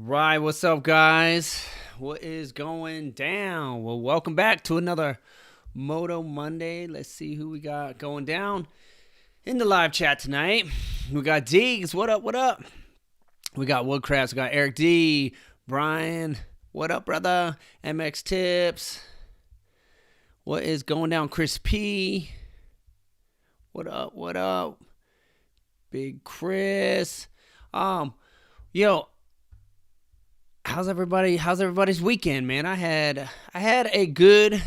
right, what's up, guys? What is going down? Well, welcome back to another Moto Monday. Let's see who we got going down in the live chat tonight. We got Deegs. What up? What up? We got Woodcrafts. We got Eric D. Brian. What up, brother? MX Tips. What is going down? Chris P. What up? What up? Big Chris. Yo, how's everybody's weekend, man? I had a good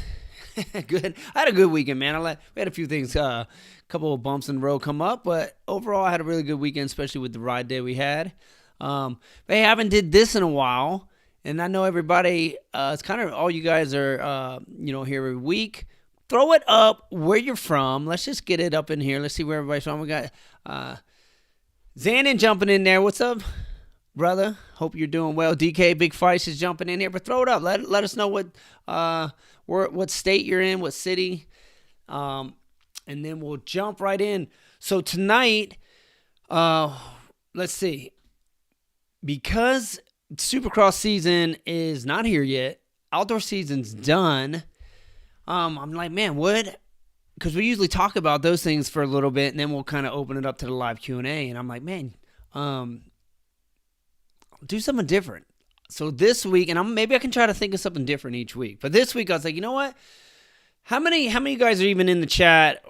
weekend, man. We had a few things, a couple of bumps in the road come up, but overall I had a really good weekend, especially with the ride day we had. They haven't did this in a while, and I know everybody, it's kind of all you guys are, here every week. Throw it up where you're from. Let's just get it up in here. Let's see where everybody's from. We got Xanon jumping in there. What's up, brother? Hope you're doing well. DK Big Feist is jumping in here, but throw it up. Let us know what state you're in, what city, and then we'll jump right in. So tonight, let's see, because Supercross season is not here yet, outdoor season's done. I'm like, man, what? Because we usually talk about those things for a little bit, and then we'll kind of open it up to the live Q&A. And I'm like, man, do something different. So this week, and maybe I can try to think of something different each week. But this week, I was like, you know what? How many of you guys are even in the chat,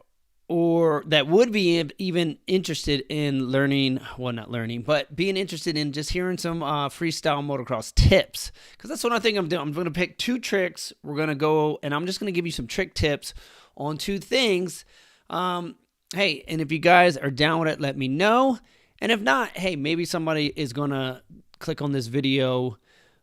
or that would be even interested in learning? Well, not learning, but being interested in just hearing some freestyle motocross tips. Because that's what I think I'm doing. I'm going to pick two tricks. We're going to go, and I'm just going to give you some trick tips on two things. Hey, and if you guys are down with it, let me know. And if not, hey, maybe somebody is going to click on this video,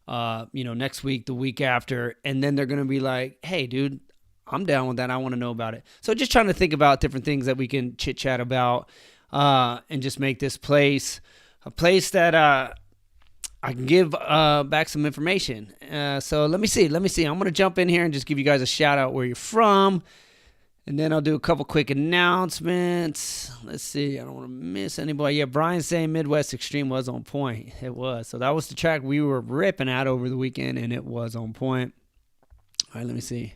next week, the week after, and then they're going to be like, hey, dude, I'm down with that. I want to know about it. So just trying to think about different things that we can chit chat about, and just make this place a place that, I can give back some information. So let me see. I'm going to jump in here and just give you guys a shout out where you're from. And then I'll do a couple quick announcements. Let's see. I don't want to miss anybody. Yeah, Brian's saying Midwest Extreme was on point. It was. So that was the track we were ripping at over the weekend, and it was on point. All right, let me see.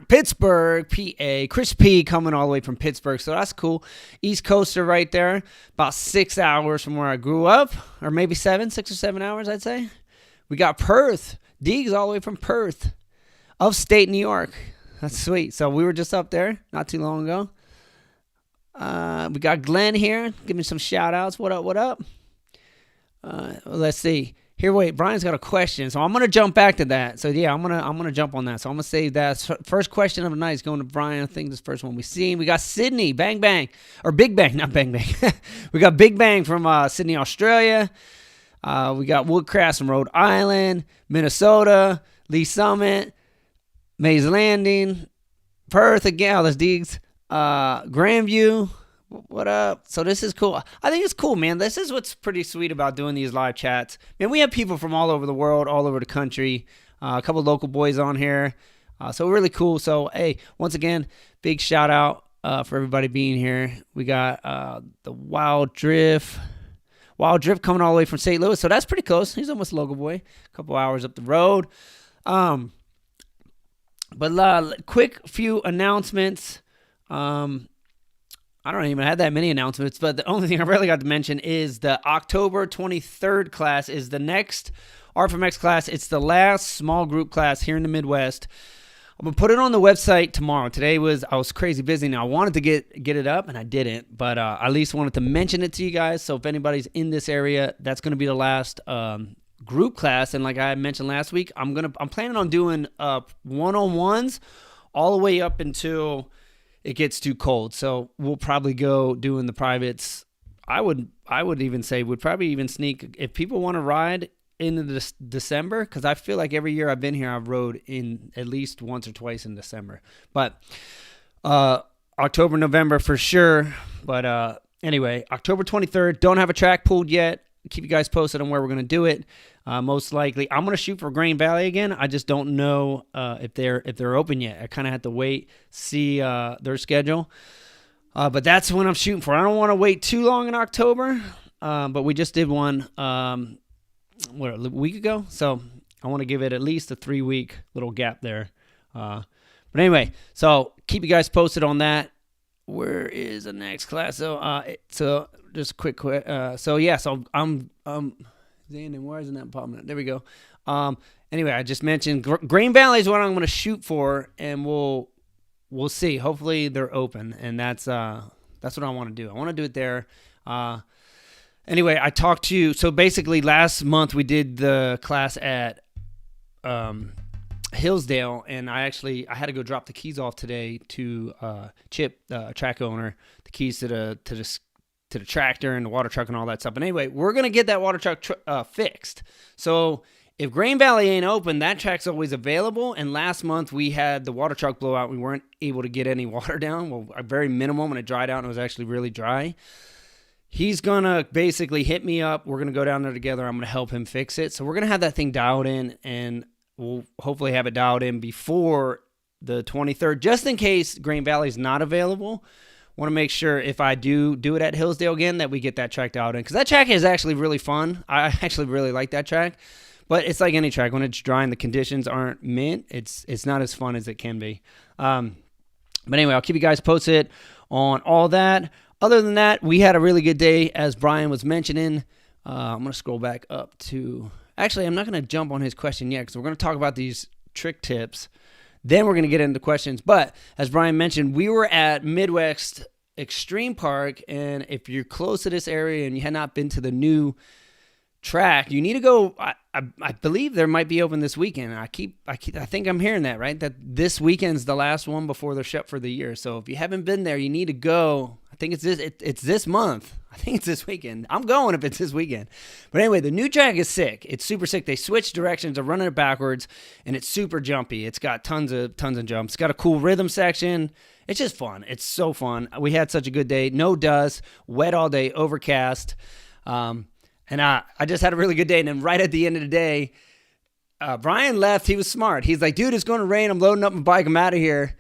Pittsburgh, PA. Chris P coming all the way from Pittsburgh, so that's cool. East Coaster right there. About 6 hours from where I grew up, or maybe 6 or 7 hours, I'd say. We got Perth. Deegs all the way from Perth, upstate New York. That's sweet. So we were just up there not too long ago. We got Glenn here. Give me some shout outs. What up? What up? Let's see. Here, wait. Brian's got a question, so I'm gonna jump back to that. So yeah, I'm gonna jump on that. So I'm gonna save that. First question of the night is going to Brian. I think this first one we seen. We got Sydney, Bang Bang, or Big Bang, not Bang Bang. We got Big Bang from Sydney, Australia. We got Woodcrafts from Rhode Island, Minnesota, Lee Summit, Mays Landing, Perth again. That's Deegs. Grandview. What up? So this is cool. I think it's cool, man. This is what's pretty sweet about doing these live chats. Man, we have people from all over the world, all over the country. A couple of local boys on here. So really cool. So, hey, once again, big shout out for everybody being here. We got the Wild Drift coming all the way from St. Louis, so that's pretty close. He's almost a local boy. A couple hours up the road. But quick few announcements. I don't even have that many announcements, but the only thing I really got to mention is the October 23rd class is the next R4MX class. It's the last small group class here in the Midwest. I'm going to put it on the website tomorrow. I was crazy busy. Now, I wanted to get it up, and I didn't. But I at least wanted to mention it to you guys. So if anybody's in this area, that's going to be the last group class. And like I mentioned last week, I'm planning on doing one-on-ones all the way up until it gets too cold. So we'll probably go doing the privates. I would even say would probably even sneak if people want to ride into this December, because I feel like every year I've been here, I've rode in at least once or twice in December. But October, November for sure. But anyway, October 23rd. Don't have a track pulled yet. Keep you guys posted on where we're going to do it. Most likely, I'm going to shoot for Grain Valley again. I just don't know if they're open yet. I kind of have to wait, see their schedule. But that's when I'm shooting for. I don't want to wait too long in October. But we just did one a week ago, so I want to give it at least a 3-week little gap there. But anyway, so keep you guys posted on that. Where is the next class? So just a quick. So I'm Xandon, why isn't that popping up? There we go. Anyway, I just mentioned Green Valley is what I'm going to shoot for, and we'll see. Hopefully they're open, and that's what I want to do. I want to do it there. Anyway, I talked to you. So basically, last month we did the class at Hillsdale, and I had to go drop the keys off today to Chip, track owner, the keys to the tractor and the water truck and all that stuff. But anyway, we're gonna get that water truck fixed. So if Green Valley ain't open, that track's always available. And last month we had the water truck blowout. We weren't able to get any water down. Well, a very minimum, and it dried out, and it was actually really dry. He's going to basically hit me up. We're going to go down there together. I'm going to help him fix it. So we're going to have that thing dialed in, and we'll hopefully have it dialed in before the 23rd, just in case Green Valley's not available. Want to make sure if I do it at Hillsdale again that we get that track dialed in, because that track is actually really fun. I actually really like that track, but it's like any track. When it's dry and the conditions aren't mint, it's not as fun as it can be. But anyway, I'll keep you guys posted on all that. Other than that, we had a really good day, as Brian was mentioning. I'm going to scroll back up to... Actually, I'm not going to jump on his question yet, because we're going to talk about these trick tips. Then we're going to get into questions. But as Brian mentioned, we were at Midwest Extreme Park, and if you're close to this area and you had not been to the new track, you need to go. I believe there might be open this weekend. I think I'm hearing that, right? That this weekend's the last one before they're shut for the year. So if you haven't been there, you need to go. I think it's this month. I think it's this weekend. I'm going if it's this weekend. But anyway, the new track is sick. It's super sick. They switched directions. They're running it backwards, and it's super jumpy. It's got tons of jumps. It's got a cool rhythm section. It's just fun. It's so fun. We had such a good day. No dust. Wet all day. Overcast. And I just had a really good day. And then right at the end of the day, Brian left. He was smart. He's like, dude, it's going to rain. I'm loading up my bike. I'm out of here.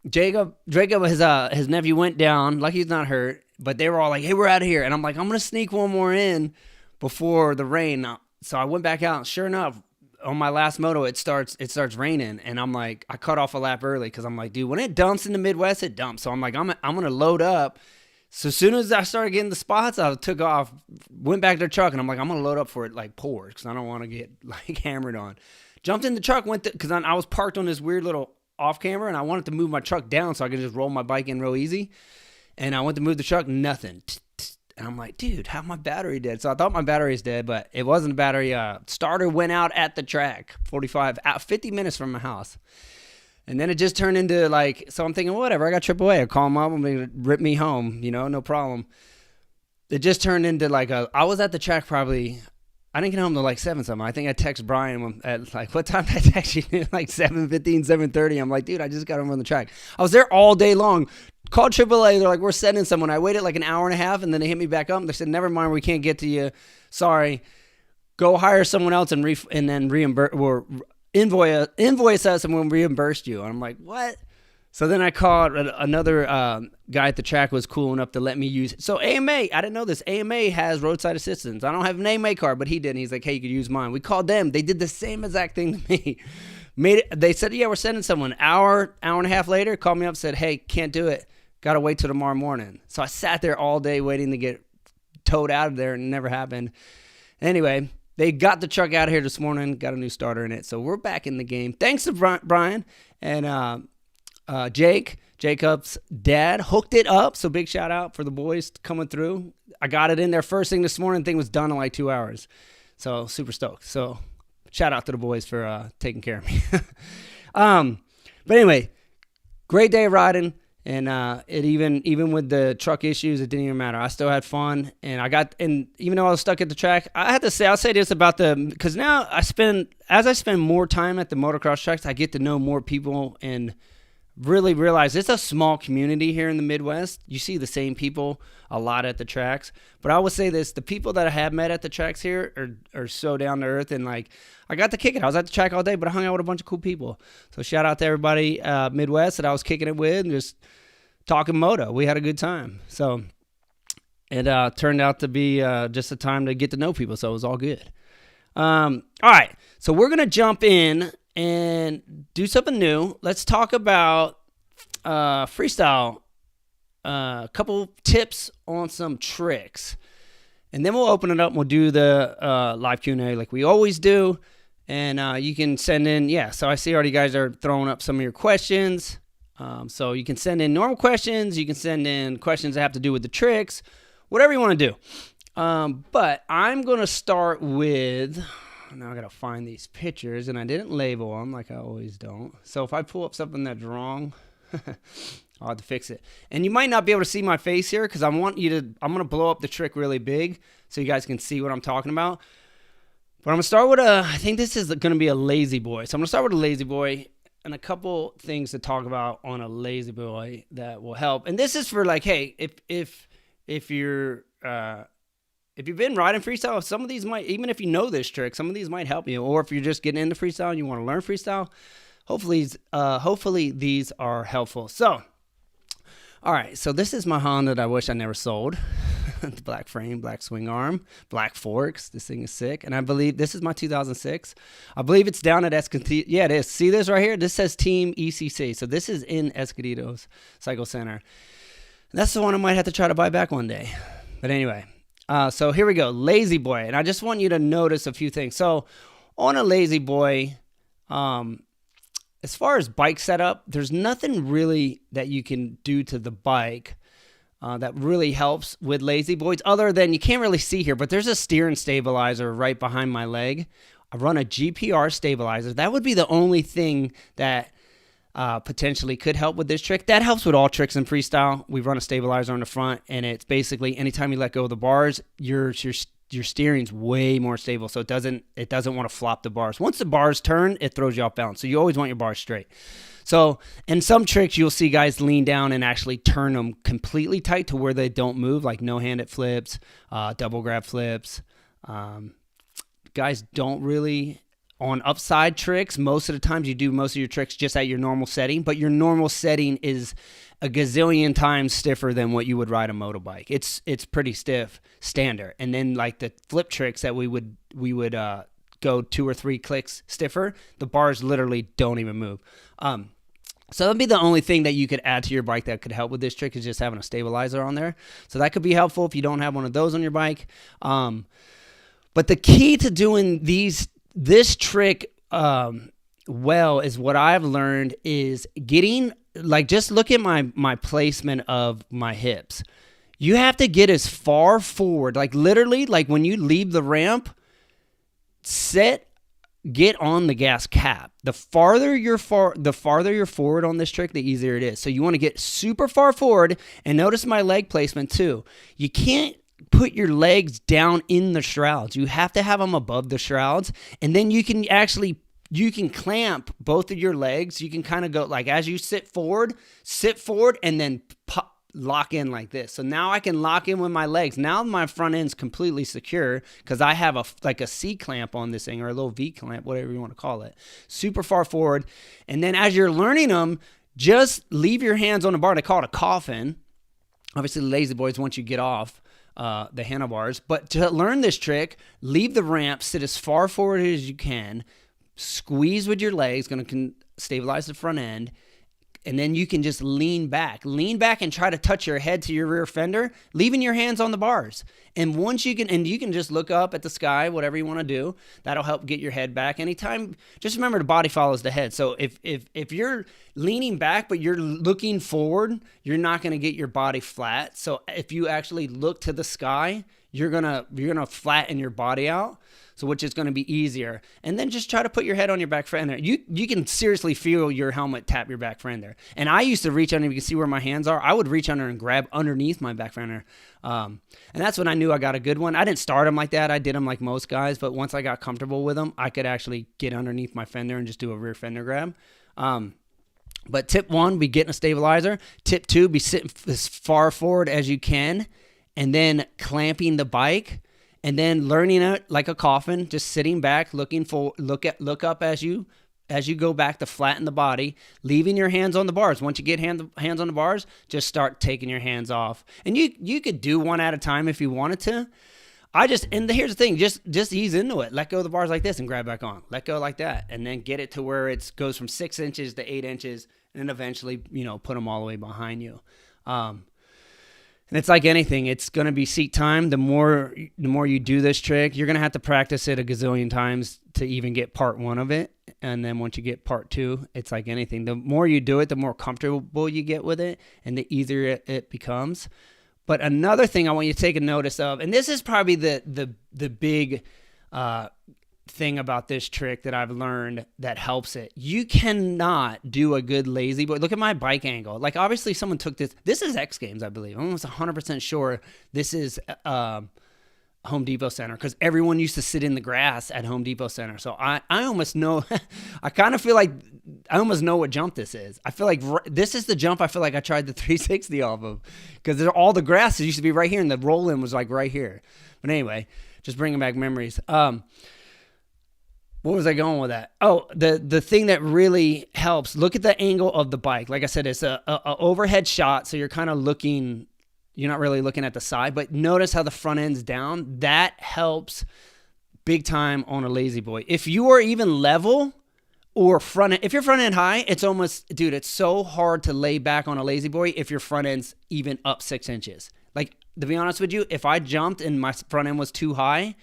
Jacob, his nephew went down. Like, he's not hurt. But they were all like, hey, we're out of here. And I'm like, I'm going to sneak one more in before the rain. So I went back out. Sure enough, on my last moto, it starts raining. And I'm like, I cut off a lap early because I'm like, dude, when it dumps in the Midwest, it dumps. So I'm like, I'm going to load up. So as soon as I started getting the spots, I took off, went back to the truck, and I'm like, I'm going to load up for it like pours because I don't want to get like hammered on. Jumped in the truck, because I was parked on this weird little off camera, and I wanted to move my truck down so I could just roll my bike in real easy. And I went to move the truck, nothing. And I'm like, dude, how's my battery dead? So I thought my battery's dead, but it wasn't a battery. Starter went out at the track, 50 minutes from my house. And then it just turned into like, so I'm thinking, whatever, I got AAA. I'll call them up and they rip me home, no problem. It just turned into like I was at the track probably, I didn't get home till like 7 something. I think I text Brian at like, what time did I text you? Like 7:15, 7:30. I'm like, dude, I just got home on the track. I was there all day long. Called AAA. They're like, we're sending someone. I waited like an hour and a half, and then they hit me back up. They said, never mind, we can't get to you. Sorry. Go hire someone else and then reimburse or invoice us, and we'll reimburse you. And I'm like, what? So then I called another guy at the track was cool enough to let me use it. So AMA, I didn't know this. AMA has roadside assistance. I don't have an AMA card, but he did. And he's like, hey, you could use mine. We called them. They did the same exact thing to me. They said, yeah, we're sending someone. Hour and a half later, called me up, said, hey, can't do it. Got to wait till tomorrow morning. So I sat there all day waiting to get towed out of there, and it never happened. Anyway, they got the truck out of here this morning, got a new starter in it. So we're back in the game. Thanks to Brian and Jacob's dad, hooked it up. So big shout out for the boys coming through. I got it in there first thing this morning. Thing was done in like 2 hours. So super stoked. So shout out to the boys for taking care of me. But anyway, great day of riding. And it even with the truck issues, it didn't even matter. I still had fun, and even though I was stuck at the track, I'll say this about because now as I spend more time at the motocross tracks, I get to know more people and really realize it's a small community here in the Midwest. You see the same people a lot at the tracks. But I will say this, the people that I have met at the tracks here are so down to earth, and like I got to kick it. I was at the track all day, but I hung out with a bunch of cool people. So shout out to everybody Midwest that I was kicking it with, and just talking moto. We had a good time. So it turned out to be just a time to get to know people. So it was all good. All right. So we're going to jump in and do something new. Let's talk about freestyle. A couple tips on some tricks. And then we'll open it up and we'll do the live Q&A like we always do. And you can send in, so I see already you guys are throwing up some of your questions. So you can send in normal questions. You can send in questions that have to do with the tricks, whatever you want to do. But I'm going to start with, now I got to find these pictures, and I didn't label them like I always don't. So if I pull up something that's wrong, I'll have to fix it. And you might not be able to see my face here because I'm going to blow up the trick really big so you guys can see what I'm talking about. But I'm going to start with I think this is going to be a lazy boy. So I'm going to start with a lazy boy and a couple things to talk about on a lazy boy that will help. And this is for like, hey, if you're, if you've been riding freestyle, some of these might, even if you know this trick, some of these might help you. Or if you're just getting into freestyle and you want to learn freestyle, hopefully these are helpful. So, all right, so this is my Honda that I wish I never sold. The black frame, black swing arm, black forks. This thing is sick. And I believe this is my 2006. I believe it's down at Escondido. Yeah, it is. See this right here? This says Team ECC. So this is in Escondido's Cycle Center. And that's the one I might have to try to buy back one day. But anyway, so here we go. Lazy boy. And I just want you to notice a few things. So on a lazy boy, as far as bike setup, there's nothing really that you can do to the bike that really helps with lazy boys other than you can't really see here, but there's a steering stabilizer right behind my leg. I run a GPR stabilizer. That would be the only thing that potentially could help with this trick. That helps with all tricks in freestyle. We run a stabilizer on the front, and it's basically anytime you let go of the bars, your steering's way more stable, so it doesn't want to flop the bars. Once the bars turn, it throws you off balance. So you always want your bars straight. So in some tricks, you'll see guys lean down and actually turn them completely tight to where they don't move, like no-handed flips, double grab flips. Guys don't really, on upside tricks, most of the times you do most of your tricks just at your normal setting, but your normal setting is a gazillion times stiffer than what you would ride a motorbike. It's pretty stiff standard. And then like the flip tricks that we would go 2 or 3 clicks stiffer, the bars literally don't even move. So that'd be the only thing that you could add to your bike that could help with this trick is just having a stabilizer on there. So that could be helpful if you don't have one of those on your bike. But the key to doing this trick well is what I've learned is getting, like, just look at my placement of my hips. You have to get as far forward, like literally, like when you leave the ramp, get on the gas cap. The farther you're forward on this trick, the easier it is. So you want to get super far forward, and notice my leg placement too. You can't put your legs down in the shrouds. You have to have them above the shrouds, and then you can clamp both of your legs. You can kind of go like as you sit forward, and then lock in like this. So now I can lock in with my legs. Now my front end's completely secure because I have a C clamp on this thing, or a little V clamp, whatever you want to call it. Super far forward. And then as you're learning them, just leave your hands on the bar. They call it a coffin. Obviously, the lazy boys, once you get off the handlebars. But to learn this trick, leave the ramp, sit as far forward as you can, squeeze with your legs, going to stabilize the front end, and then you can just lean back and try to touch your head to your rear fender, leaving your hands on the bars. And once you can just look up at the sky, whatever you want to do. That'll help get your head back. Anytime, just remember the body follows the head. So if you're leaning back but you're looking forward, you're not going to get your body flat. So if you actually look to the sky, you're gonna flatten your body out. So which is going to be easier. And then just try to put your head on your back fender. You can seriously feel your helmet tap your back fender. And I used to reach under, you can see where my hands are. I would reach under and grab underneath my back fender. And that's when I knew I got a good one. I didn't start them like that. I did them like most guys. But once I got comfortable with them, I could actually get underneath my fender and just do a rear fender grab. But tip 1, be getting a stabilizer. Tip 2, be sitting as far forward as you can. And then clamping the bike. And then learning it like a coffin, just sitting back, look up as you as you go back to flatten the body, leaving your hands on the bars. Once you get hands on the bars, just start taking your hands off. And you could do one at a time if you wanted to. And here's the thing, just ease into it. Let go of the bars like this and grab back on. Let go like that. And then get it to where it goes from 6 inches to 8 inches and then eventually, put them all the way behind you. And it's like anything. It's going to be seat time. The more you do this trick, you're going to have to practice it a gazillion times to even get part 1 of it. And then once you get part 2, it's like anything. The more you do it, the more comfortable you get with it and the easier it becomes. But another thing I want you to take a notice of, and this is probably the big thing about this trick that I've learned that helps it. You cannot do a good lazy boy. Look at my bike angle. Like, obviously someone took this. This is X Games, I believe. I'm almost 100% sure this is Home Depot Center, because everyone used to sit in the grass at Home Depot Center. So I almost know, I kind of feel like I almost know what jump this is. I feel like this is the jump I feel like I tried the 360 off of, because all the grass used to be right here and the roll-in was like right here. But anyway, just bringing back memories. What was I going with that? Oh, the thing that really helps, look at the angle of the bike. Like I said, it's a overhead shot, so you're kind of looking, you're not really looking at the side, but notice how the front end's down. That helps big time on a lazy boy. If you are even level or if you're front end high, it's almost, dude, it's so hard to lay back on a lazy boy if your front end's even up 6 inches. Like, to be honest with you, if I jumped and my front end was too high,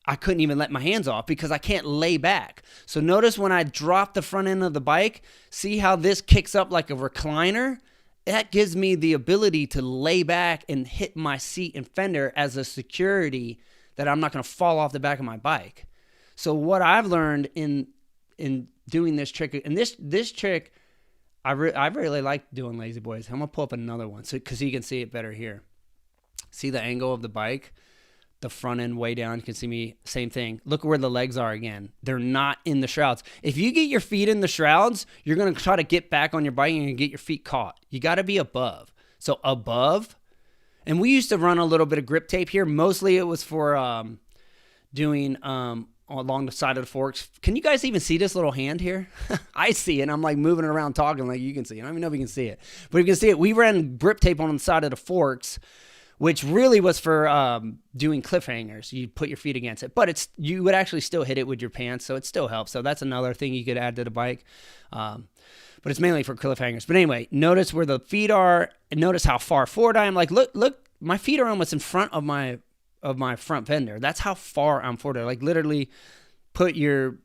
I couldn't even let my hands off because I can't lay back. So notice when I drop the front end of the bike, see how this kicks up like a recliner? That gives me the ability to lay back and hit my seat and fender as a security that I'm not going to fall off the back of my bike. So what I've learned in doing this trick, and this trick, I really like doing lazy boys. I'm going to pull up another one because you can see it better here. See the angle of the bike? The front end way down. You can see me, same thing. Look where the legs are again. They're not in the shrouds. If you get your feet in the shrouds, you're going to try to get back on your bike and you're going to get your feet caught. You got to be above. So above, and we used to run a little bit of grip tape here. Mostly it was for doing along the side of the forks. Can you guys even see this little hand here? I see it. I'm like moving it around talking like you can see it. I don't even know if you can see it. But you can see it. We ran grip tape on the side of the forks, which really was for doing cliffhangers. You put your feet against it. But you would actually still hit it with your pants, so it still helps. So that's another thing you could add to the bike. But it's mainly for cliffhangers. But anyway, notice where the feet are, and notice how far forward I am. Like, look, my feet are almost in front of my front fender. That's how far I'm forward. Like, literally put your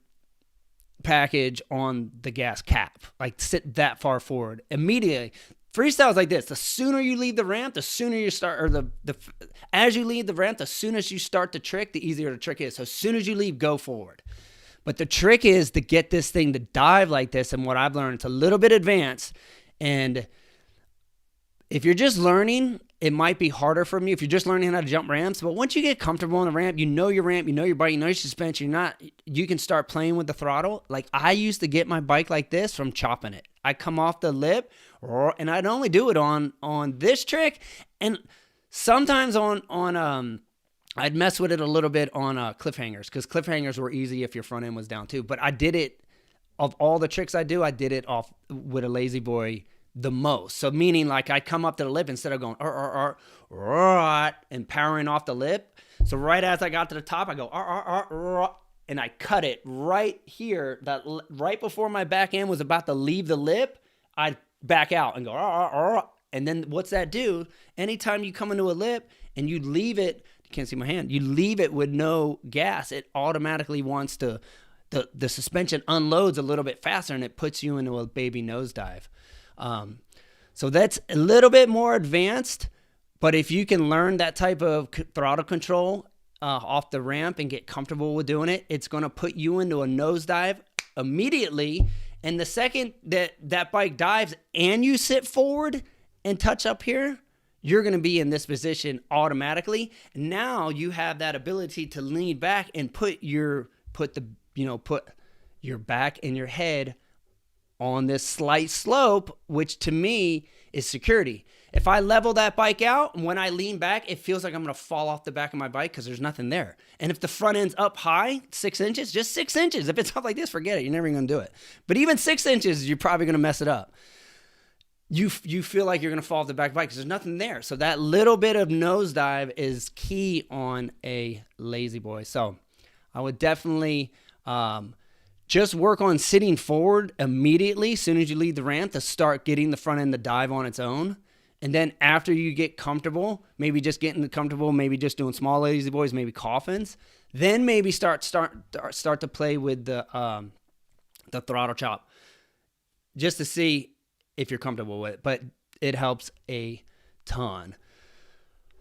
package on the gas cap. Like, sit that far forward. Immediately. Freestyle is like this. The sooner you leave the ramp, the sooner you start, or as you leave the ramp, the sooner you start the trick, the easier the trick is. So as soon as you leave, go forward. But the trick is to get this thing to dive like this. And what I've learned, it's a little bit advanced. And if you're just learning, it might be harder for me if you're just learning how to jump ramps. But once you get comfortable on the ramp, you know your bike, you know your suspension, you can start playing with the throttle. Like, I used to get my bike like this from chopping it. I come off the lip, and I'd only do it on this trick, and sometimes I'd mess with it a little bit on cliffhangers, because cliffhangers were easy if your front end was down too. But I did it, of all the tricks I do, I did it off with a lazy boy the most. So meaning, like, I'd come up to the lip instead of going and powering off the lip. So right as I got to the top, I go and I cut it right here. That right before my back end was about to leave the lip, I'd back out and go and then what's that do? Anytime you come into a lip and you leave it, you can't see my hand, you leave it with no gas, it automatically wants to, the suspension unloads a little bit faster and it puts you into a baby nosedive. So that's a little bit more advanced, but if you can learn that type of throttle control off the ramp and get comfortable with doing it, it's going to put you into a nosedive immediately. And the second that bike dives and you sit forward and touch up here, you're going to be in this position automatically. Now you have that ability to lean back and put your back and your head on this slight slope, which to me is security. If I level that bike out, and when I lean back, it feels like I'm going to fall off the back of my bike because there's nothing there. And if the front end's up high, 6 inches, just 6 inches. If it's up like this, forget it. You're never going to do it. But even 6 inches, you're probably going to mess it up. You feel like you're going to fall off the back of the bike because there's nothing there. So that little bit of nosedive is key on a lazy boy. So I would definitely just work on sitting forward immediately as soon as you leave the ramp to start getting the front end to dive on its own. And then after you get comfortable, maybe just getting comfortable, maybe just doing small lazy boys, maybe coffins, then maybe start to play with the throttle chop just to see if you're comfortable with it. But it helps a ton.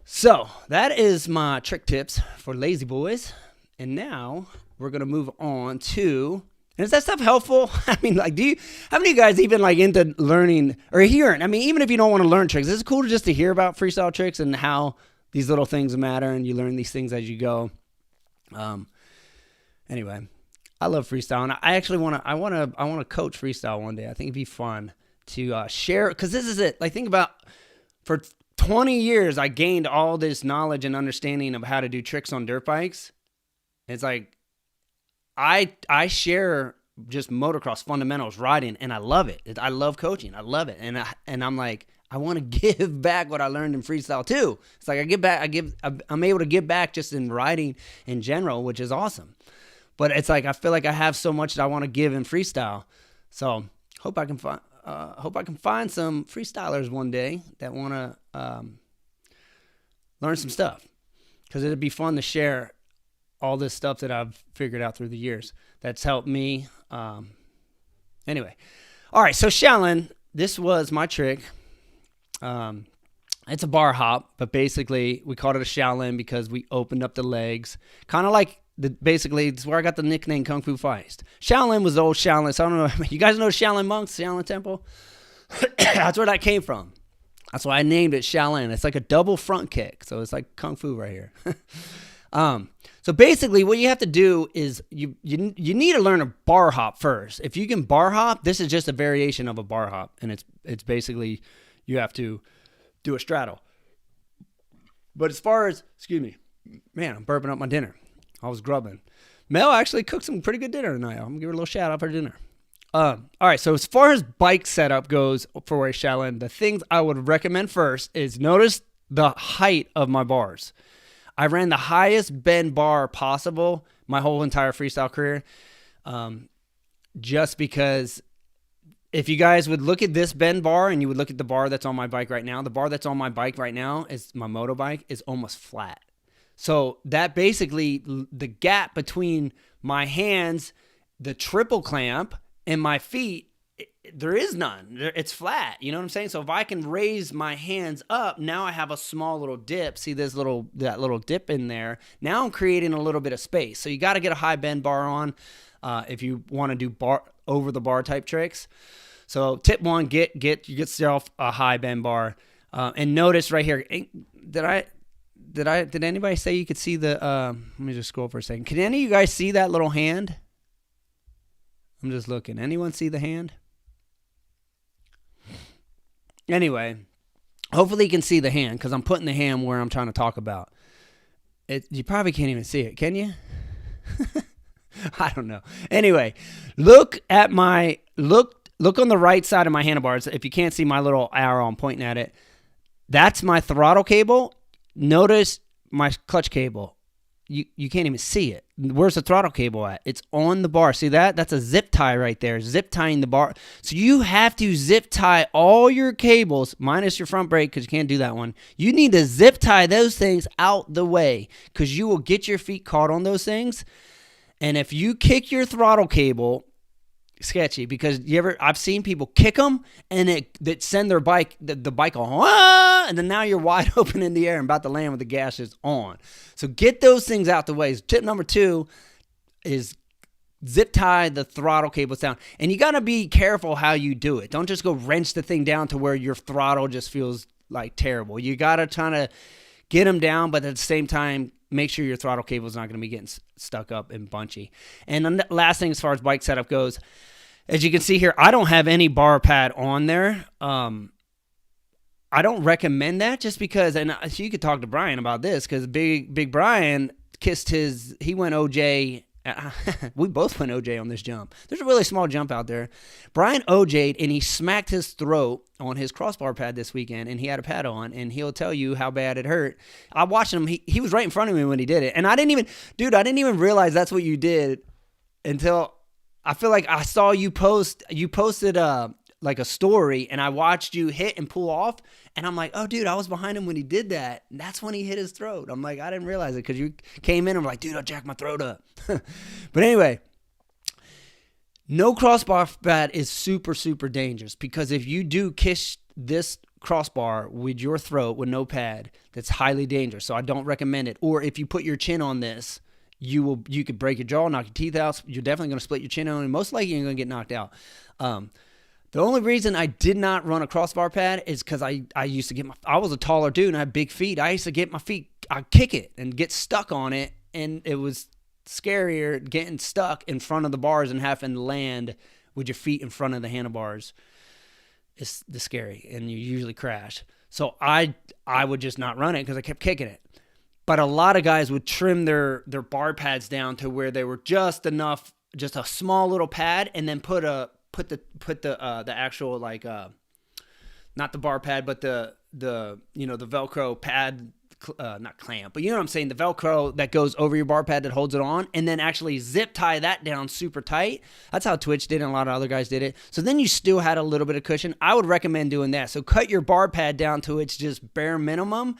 So that is my trick tips for lazy boys. And now we're going to move on to... And is that stuff helpful? I mean, like, how many of you guys even like into learning or hearing? I mean, even if you don't want to learn tricks, it's cool just to hear about freestyle tricks and how these little things matter, and you learn these things as you go. Anyway, I love freestyle, and I actually want to coach freestyle one day. I think it'd be fun to share, because this is it. Like, think about, for 20 years, I gained all this knowledge and understanding of how to do tricks on dirt bikes. It's like, I share just motocross fundamentals, riding, and I love it. I love coaching. I love it. And I'm like, I want to give back what I learned in freestyle too. It's like I'm able to give back just in riding in general, which is awesome. But it's like I feel like I have so much that I want to give in freestyle. So hope I can find some freestylers one day that want to learn some stuff, because it'd be fun to share all this stuff that I've figured out through the years that's helped me. Anyway. All right. So Shaolin, this was my trick. It's a bar hop, but basically we called it a Shaolin because we opened up the legs. Kind of like basically it's where I got the nickname Kung Fu Feist. Shaolin was the old Shaolin. So I don't know. You guys know Shaolin monks, Shaolin temple? That's where that came from. That's why I named it Shaolin. It's like a double front kick. So it's like Kung Fu right here. So basically what you have to do is you need to learn a bar hop first. If you can bar hop, this is just a variation of a bar hop. And it's basically, you have to do a straddle. But as far as, excuse me, man, I'm burping up my dinner. I was grubbing. Mel actually cooked some pretty good dinner tonight. I'm going to give her a little shout out for dinner. All right, so as far as bike setup goes for a Shaolin, the things I would recommend first is notice the height of my bars. I ran the highest bend bar possible my whole entire freestyle career, just because if you guys would look at this bend bar and you would look at the bar that's on my bike right now, the bar that's on my bike right now is my moto bike is almost flat. So that basically, the gap between my hands, the triple clamp, and my feet, there is none. It's flat. You know what I'm saying? So if I can raise my hands up, now I have a small little dip. See that little dip in there? Now I'm creating a little bit of space. So you got to get a high bend bar on if you want to do bar over the bar type tricks. So tip one, get yourself a high bend bar. And notice right here, did anybody say you could see the, let me just scroll for a second. Can any of you guys see that little hand? I'm just looking. Anyone see the hand? Anyway, hopefully you can see the hand, because I'm putting the hand where I'm trying to talk about. You probably can't even see it, can you? I don't know. Anyway, look on the right side of my handlebars. If you can't see my little arrow, I'm pointing at it. That's my throttle cable. Notice my clutch cable. You can't even see it. Where's the throttle cable at? It's on the bar. See that? That's a zip tie right there. Zip tying the bar. So you have to zip tie all your cables, minus your front brake, because you can't do that one. You need to zip tie those things out the way, because you will get your feet caught on those things. And if you kick your throttle cable, sketchy, because I've seen people kick them and it send their bike, the bike on, and then now you're wide open in the air and about to land with the gas is on. So get those things out the way. Tip number 2 is zip tie the throttle cables down. And you got to be careful how you do it. Don't just go wrench the thing down to where your throttle just feels like terrible. You got to try to get them down, but at the same time, make sure your throttle cable is not going to be getting stuck up and bunchy. And the last thing as far as bike setup goes, as you can see here, I don't have any bar pad on there. I don't recommend that just because, and you could talk to Brian about this, because Big Brian he went OJ. We both went OJ on this jump. There's a really small jump out there. Brian OJ'd, and he smacked his throat on his crossbar pad this weekend, and he had a pad on, and he'll tell you how bad it hurt. I watched him. He was right in front of me when he did it, and I didn't even realize that's what you did until I feel like I saw you post. You posted like a story, and I watched you hit and pull off, and I'm like, oh, dude, I was behind him when he did that, and that's when he hit his throat. I'm like, I didn't realize it, because you came in, I'm like, dude, I jacked my throat up. But anyway, no crossbar pad is super, super dangerous, because if you do kiss this crossbar with your throat with no pad, that's highly dangerous, so I don't recommend it. Or if you put your chin on this, you could break your jaw, knock your teeth out. You're definitely going to split your chin on, and most likely you're going to get knocked out. The only reason I did not run a crossbar pad is because I used to I was a taller dude and I had big feet. I used to get my feet, I'd kick it and get stuck on it, and it was scarier getting stuck in front of the bars and having to land with your feet in front of the handlebars. It's scary, and you usually crash. So I would just not run it because I kept kicking it. But a lot of guys would trim their bar pads down to where they were just enough, just a small little pad, and then put the actual, like, not the bar pad, but the Velcro pad, not clamp, but you know what I'm saying, the Velcro that goes over your bar pad that holds it on, and then actually zip tie that down super tight. That's how Twitch did it, and a lot of other guys did it. So then you still had a little bit of cushion. I would recommend doing that. So cut your bar pad down to its just bare minimum,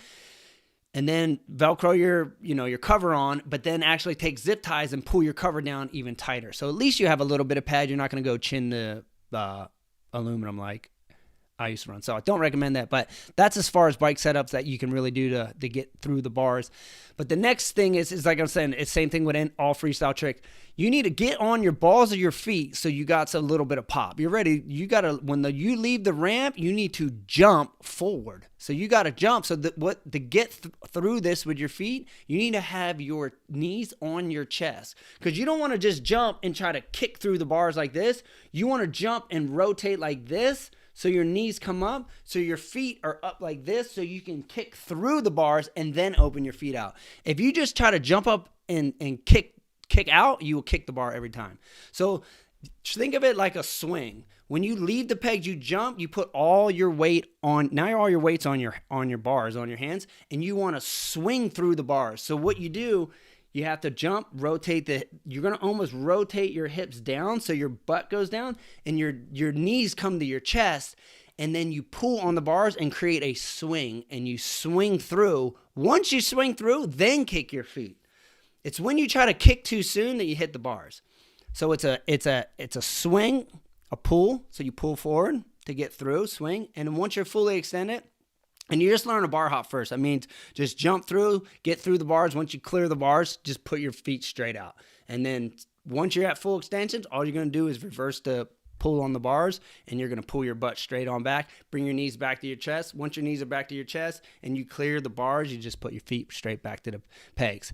and then Velcro your cover on, but then actually take zip ties and pull your cover down even tighter. So at least you have a little bit of pad. You're not going to go chin to aluminum like I used to run. So I don't recommend that, but that's as far as bike setups that you can really do to get through the bars. But the next thing is like I'm saying, it's the same thing with all freestyle tricks. You need to get on your balls of your feet so you got a little bit of pop. You're ready. You got to, when you leave the ramp, you need to jump forward. So you got to jump. So to get through this with your feet, you need to have your knees on your chest, because you don't want to just jump and try to kick through the bars like this. You want to jump and rotate like this, so your knees come up, so your feet are up like this, so you can kick through the bars and then open your feet out. If you just try to jump up and kick out, you will kick the bar every time. So think of it like a swing. When you leave the pegs, you jump, you put all your weight on, now all your weight's on your bars, on your hands, and you want to swing through the bars. So what you do, you have to jump, you're going to almost rotate your hips down so your butt goes down and your knees come to your chest, and then you pull on the bars and create a swing, and you swing through. Once you swing through, then kick your feet. It's when you try to kick too soon that you hit the bars. So it's a swing, a pull, so you pull forward to get through, swing, and then once you're fully extended, and you just learn a bar hop first. That means just jump through, get through the bars. Once you clear the bars, just put your feet straight out. And then once you're at full extensions, all you're going to do is reverse the pull on the bars, and you're going to pull your butt straight on back. Bring your knees back to your chest. Once your knees are back to your chest and you clear the bars, you just put your feet straight back to the pegs.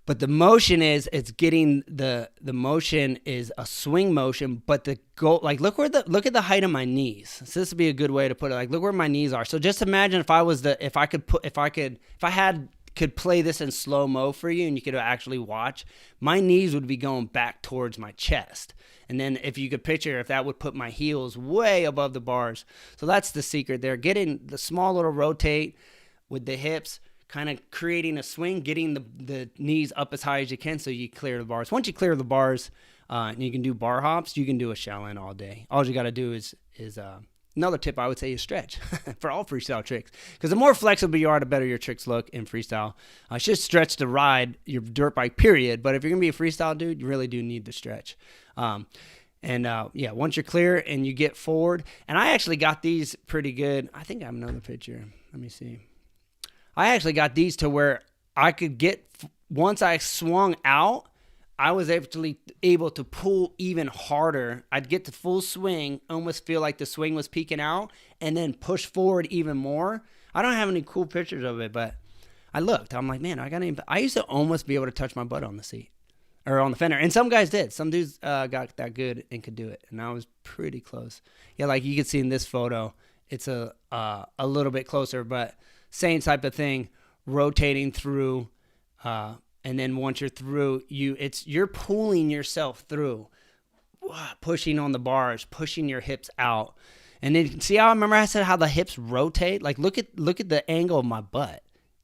But the motion is, it's getting the motion is a swing motion, but the goal, like look at the height of my knees. So this would be a good way to put it. Like look where my knees are. So just imagine if I could play this in slow mo for you and you could actually watch, my knees would be going back towards my chest. And then if you could picture, if that would put my heels way above the bars. So that's the secret there. Getting the small little rotate with the hips, kind of creating a swing, getting the knees up as high as you can so you clear the bars. Once you clear the bars and you can do bar hops, you can do a Shaolin all day. All you got to do is another tip I would say is stretch for all freestyle tricks. Because the more flexible you are, the better your tricks look in freestyle. It's just stretch to ride your dirt bike, period. But if you're going to be a freestyle dude, you really do need the stretch. Once you're clear and you get forward, and I actually got these pretty good. I think I have another picture. Let me see. I actually got these to where I could get, once I swung out, I was actually able to pull even harder. I'd get to full swing, almost feel like the swing was peeking out, and then push forward even more. I don't have any cool pictures of it, but I looked. I'm like, man, I used to almost be able to touch my butt on the seat or on the fender. And some guys did. Some dudes got that good and could do it, and I was pretty close. Yeah, like you could see in this photo, it's a little bit closer, but same type of thing, rotating through, and then once you're through, you're pulling yourself through, pushing on the bars, pushing your hips out. And then see how, remember I said how the hips rotate? Like look at the angle of my butt.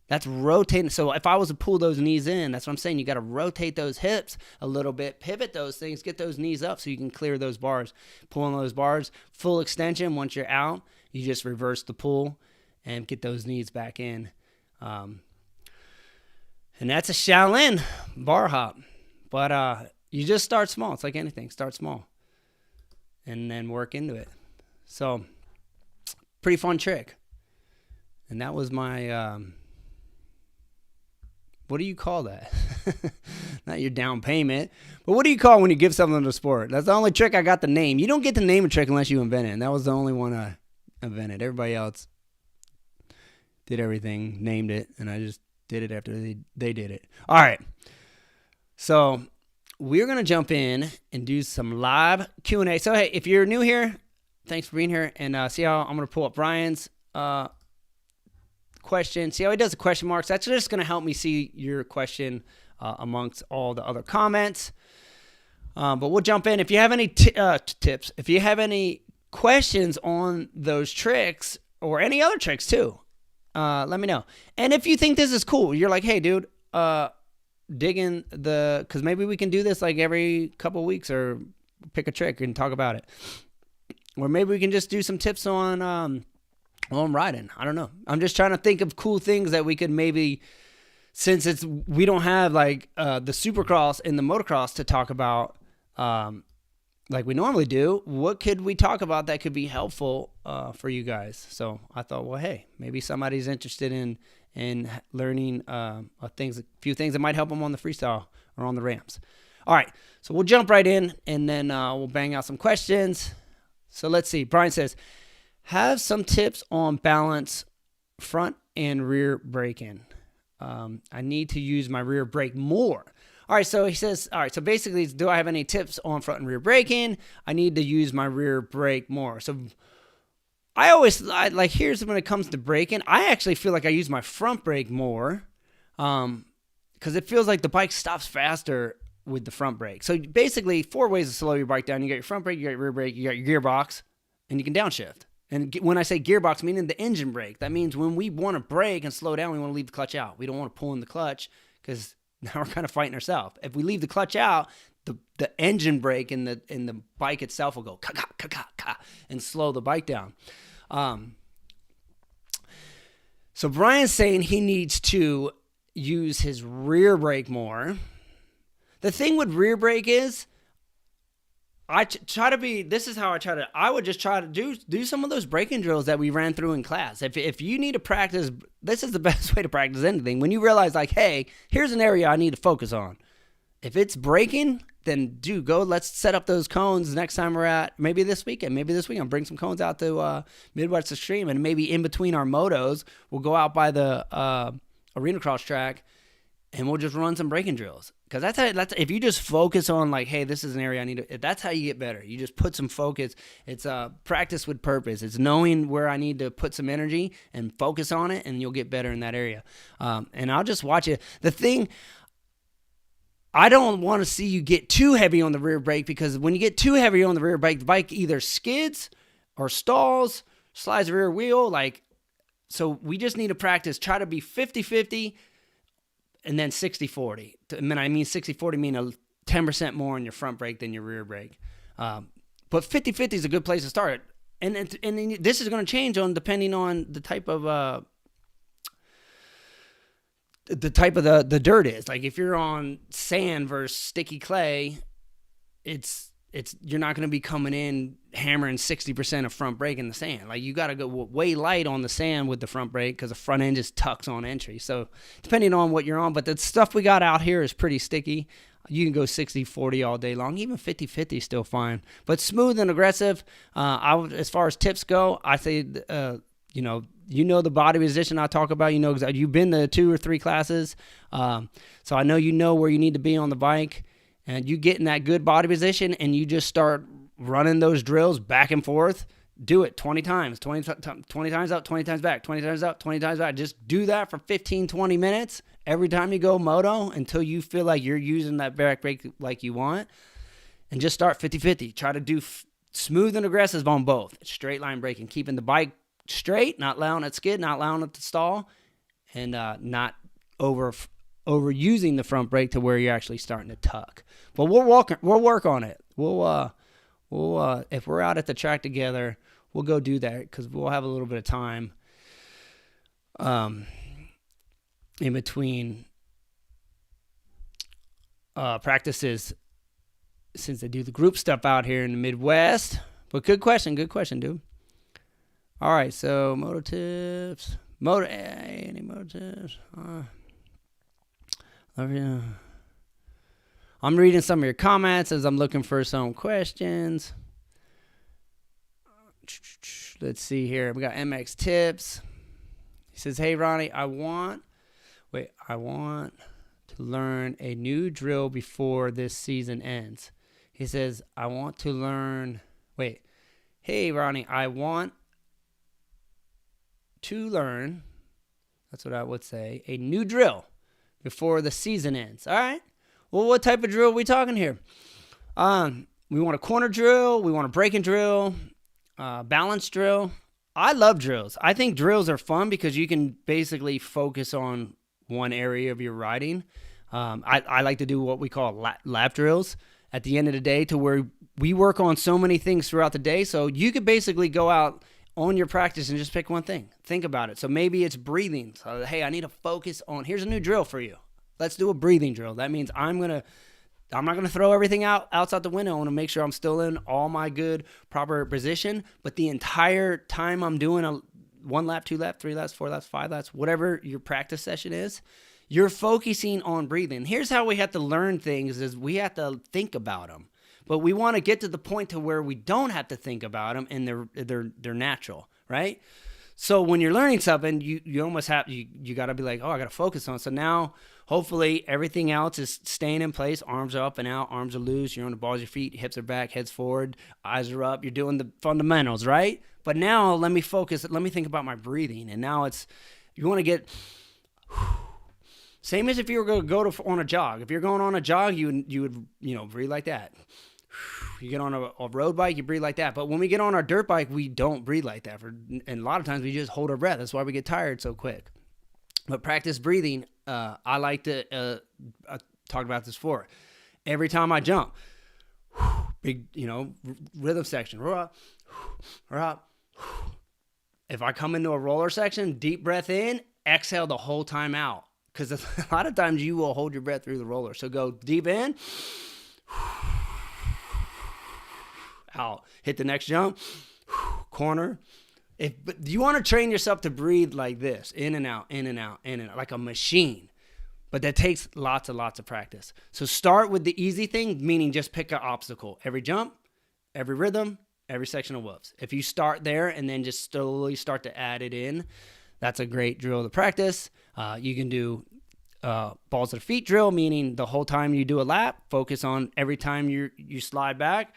That's rotating. So if I was to pull those knees in, that's what I'm saying. You got to rotate those hips a little bit, pivot those things, get those knees up so you can clear those bars. Pulling those bars, full extension. Once you're out, you just reverse the pull and get those knees back in. And that's a Shaolin bar hop. But you just start small. It's like anything. Start small and then work into it. So pretty fun trick. And that was my... what do you call that? Not your down payment, but what do you call when you give something to the sport? That's the only trick I got the name. You don't get to name a trick unless you invent it, and that was the only one I invented. Everybody else did everything, named it, and I just did it after they did it. All right, so we're going to jump in and do some live Q&A. So, hey, if you're new here, thanks for being here, and see how I'm going to pull up Brian's question. See how he does the question marks? That's just going to help me see your question amongst all the other comments. But we'll jump in. If you have any tips, if you have any questions on those tricks or any other tricks too, let me know. And if you think this is cool, you're like, hey, dude, digging because maybe we can do this like every couple of weeks or pick a trick and talk about it. Or maybe we can just do some tips on riding. I don't know. I'm just trying to think of cool things that we could maybe, since we don't have like the Supercross and the motocross to talk about like we normally do. What could we talk about that could be helpful for you guys? So I thought, well, hey, maybe somebody's interested in learning a few things that might help them on the freestyle or on the ramps. All right, so we'll jump right in and then we'll bang out some questions. So let's see. Brian says, have some tips on balance, front and rear braking. I need to use my rear brake more. All right, so he says, all right, so basically, do I have any tips on front and rear braking? I need to use my rear brake more. So here's when it comes to braking, I actually feel like I use my front brake more because it feels like the bike stops faster with the front brake. So basically, 4 ways to slow your bike down. You got your front brake, you got your rear brake, you got your gearbox, and you can downshift. And when I say gearbox, meaning the engine brake, that means when we want to brake and slow down, we want to leave the clutch out. We don't want to pull in the clutch because now we're kind of fighting ourselves. If we leave the clutch out, the engine brake and the bike itself will go ka-ka, and slow the bike down. So Brian's saying he needs to use his rear brake more. The thing with rear brake is, I would just try to do some of those braking drills that we ran through in class. If you need to practice, this is the best way to practice anything. When you realize like, hey, here's an area I need to focus on. If it's braking, then let's set up those cones next time we're at, maybe this weekend, bring some cones out to Midwest Extreme, and maybe in between our motos, we'll go out by the arena cross track and we'll just run some braking drills. Because that's if you just focus on like, hey, this is an area I need to, that's how you get better. You just put some focus. It's practice with purpose. It's knowing where I need to put some energy and focus on it, and you'll get better in that area. And I'll just watch it. The thing, I don't want to see you get too heavy on the rear brake, because when you get too heavy on the rear brake, the bike either skids or stalls, slides the rear wheel. So we just need to practice. Try to be 50-50. And then 60-40. I mean 60-40 mean 10% more on your front brake than your rear brake. But 50-50 is a good place to start. And this is going to change depending on the type of the dirt is. Like if you're on sand versus sticky clay, you're not going to be coming in hammering 60% of front brake in the sand. Like you got to go way light on the sand with the front brake because the front end just tucks on entry. So depending on what you're on, but the stuff we got out here is pretty sticky. You can go 60-40 all day long. Even 50-50 is still fine. But smooth and aggressive, as far as tips go, I say, you know the body position I talk about. Exactly. You've been to 2 or 3 classes. So I know where you need to be on the bike. And you get in that good body position and you just start running those drills back and forth, Do it 20 times, 20 times up, 20 times back, 20 times up, 20 times back. Just do that for 15, 20 minutes every time you go moto until you feel like you're using that back brake like you want. And just start 50-50. Try to do smooth and aggressive on both. Straight line braking, keeping the bike straight, not allowing it skid, not allowing it to stall, and not overusing the front brake to where you're actually starting to tuck. But we'll work on it. We'll if we're out at the track together, we'll go do that because we'll have a little bit of time in between practices since they do the group stuff out here in the Midwest. But good question, dude. All right, so moto tips. Any moto tips? I'm reading some of your comments as I'm looking for some questions. Let's see here. We got MX Tips. He says, hey, Ronnie, I want to learn a new drill before this season ends. He says, hey, Ronnie, I want to learn, that's what I would say, a new drill before the season ends. All right. Well, what type of drill are we talking here? We want a corner drill. We want a braking drill, balance drill. I love drills. I think drills are fun because you can basically focus on one area of your riding. I like to do what we call lap drills at the end of the day to where we work on so many things throughout the day. So you could basically go out on your practice and just pick one thing. Think about it. So maybe it's breathing. So, hey, I need to focus on, here's a new drill for you. Let's do a breathing drill. That means I'm not going to throw everything outside the window. I want to make sure I'm still in all my good, proper position. But the entire time I'm doing 1 lap, 2 lap, 3 laps, 4 laps, 5 laps, whatever your practice session is, you're focusing on breathing. Here's how we have to learn things is we have to think about them. But we want to get to the point to where we don't have to think about them and they're natural, right? So when you're learning something, you almost have you got to be like, oh, I got to focus on it. So now hopefully everything else is staying in place. Arms are up and out, arms are loose. You're on the balls of your feet, hips are back, heads forward, eyes are up. You're doing the fundamentals, right? But now let me focus. Let me think about my breathing. And now you want to get same as if you were going to go on a jog. If you're going on a jog, you would breathe like that. You get on a road bike, you breathe like that. But when we get on our dirt bike, we don't breathe like that. And a lot of times we just hold our breath. That's why we get tired so quick. But practice breathing, I like to talk about this before. Every time I jump, big, rhythm section. If I come into a roller section, deep breath in, exhale the whole time out. Because a lot of times you will hold your breath through the roller. So go deep in, out. Hit the next jump, corner. But you want to train yourself to breathe like this, in and out, in and out, in and out, like a machine. But that takes lots and lots of practice. So start with the easy thing, meaning just pick an obstacle. Every jump, every rhythm, every section of whoops. If you start there and then just slowly start to add it in, that's a great drill to practice. You can do balls to the feet drill, meaning the whole time you do a lap, focus on every time you slide back,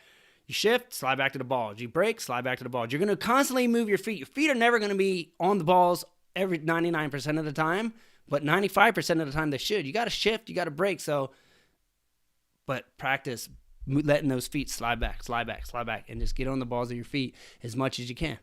you shift, slide back to the balls. You brake, slide back to the balls. You're going to constantly move your feet. Your feet are never going to be on the balls every 99% of the time, but 95% of the time they should. You got to shift, you got to brake. But practice letting those feet slide back, and just get on the balls of your feet as much as you can.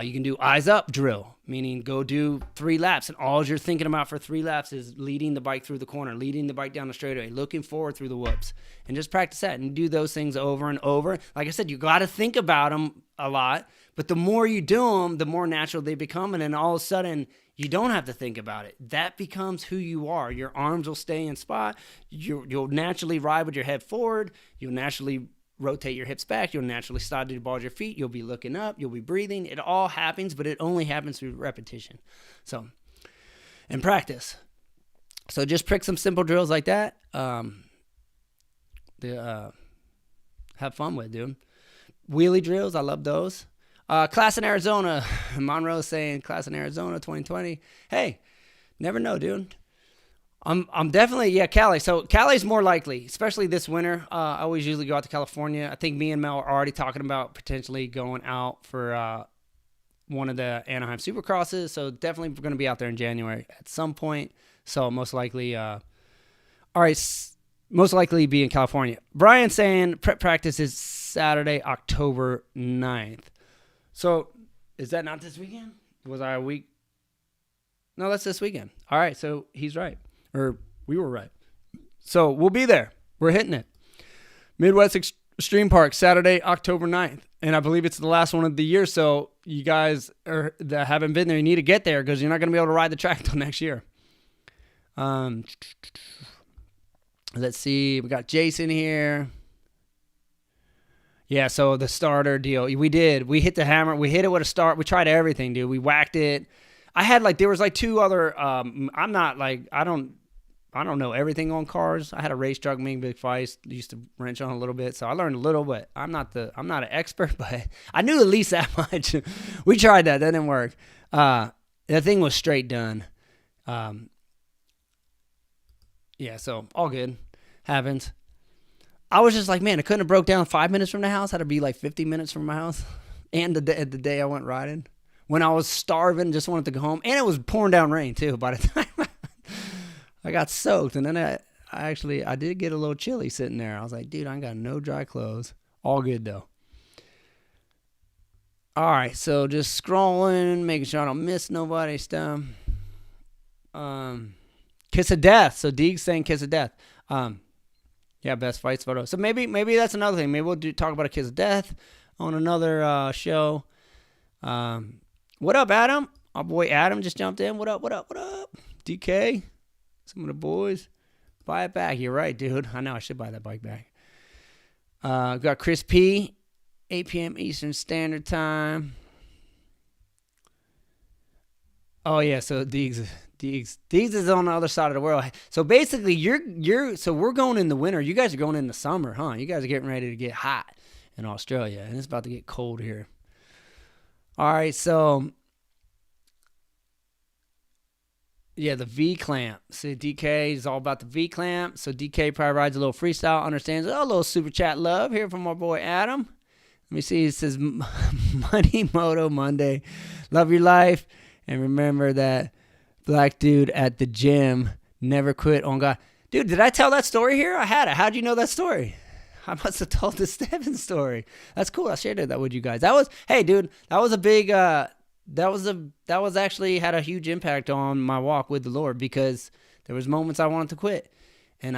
You can do eyes up drill, meaning go do 3 laps, and all you're thinking about for 3 laps is leading the bike through the corner, leading the bike down the straightaway, looking forward through the whoops, and just practice that and do those things over and over. Like I said, you got to think about them a lot, but the more you do them, the more natural they become, and then all of a sudden, you don't have to think about it. That becomes who you are. Your arms will stay in spot. You'll naturally ride with your head forward. You'll naturally rotate your hips back. You'll naturally slide to the balls of your feet. You'll be looking up. You'll be breathing. It all happens, but it only happens through repetition. So, and practice. So just pick some simple drills like that. Have fun with, dude. Wheelie drills, I love those. Class in Arizona. Monroe saying class in Arizona 2020. Hey, never know, dude. I'm definitely, Cali. So Cali's more likely, especially this winter. I always usually go out to California. I think me and Mel are already talking about potentially going out for one of the Anaheim Supercrosses. So definitely we're going to be out there in January at some point. So most likely, most likely be in California. Brian saying prep practice is Saturday, October 9th. So is that not this weekend? Was I a week? No, that's this weekend. All right, so he's right. Or we were right. So we'll be there. We're hitting it. Midwest Extreme Park, Saturday, October 9th. And I believe it's the last one of the year. So you guys that haven't been there, you need to get there because you're not going to be able to ride the track until next year. Let's see. We got Jason here. Yeah, so the starter deal. We did. We hit the hammer. We hit it with a start. We tried everything, dude. We whacked it. I had there was two other, I'm not I don't know everything on cars. I had a race truck, me and Big Feist used to wrench on a little bit, so I learned a little bit. I'm not an expert, but I knew at least that much. We tried that didn't work. The thing was straight done. Yeah, so all good. Happens. I was just like, man, I couldn't have broke down 5 minutes from the house. Had to be 50 minutes from my house. And the day I went riding. When I was starving, just wanted to go home. And it was pouring down rain, too, by the time I got soaked. And then I did get a little chilly sitting there. I was like, dude, I ain't got no dry clothes. All good, though. All right, so just scrolling, making sure I don't miss nobody's stuff. Kiss of Death. So Deeg's saying Kiss of Death. Yeah, best fights photo. So maybe that's another thing. Maybe we'll talk about a Kiss of Death on another show. What up, Adam? Our boy Adam just jumped in. What up? DK, some of the boys. Buy it back. You're right, dude. I know I should buy that bike back. Got Chris P, 8 p.m. Eastern Standard Time. Oh yeah, so Deegs is on the other side of the world. So basically, so we're going in the winter. You guys are going in the summer, huh? You guys are getting ready to get hot in Australia, and it's about to get cold here. All right, so yeah, the V clamp. See, DK is all about the V clamp. So DK probably rides a little freestyle, understands. Oh, a little super chat love here from our boy Adam. Let me see. It says Moto Monday. Love your life, and remember that black dude at the gym never quit on God. Dude, did I tell that story here? I had it. How'd you know that story? I must have told the Steven story. That's cool. I shared that with you guys. Hey, dude, that was a big, that was actually had a huge impact on my walk with the Lord because there was moments I wanted to quit. And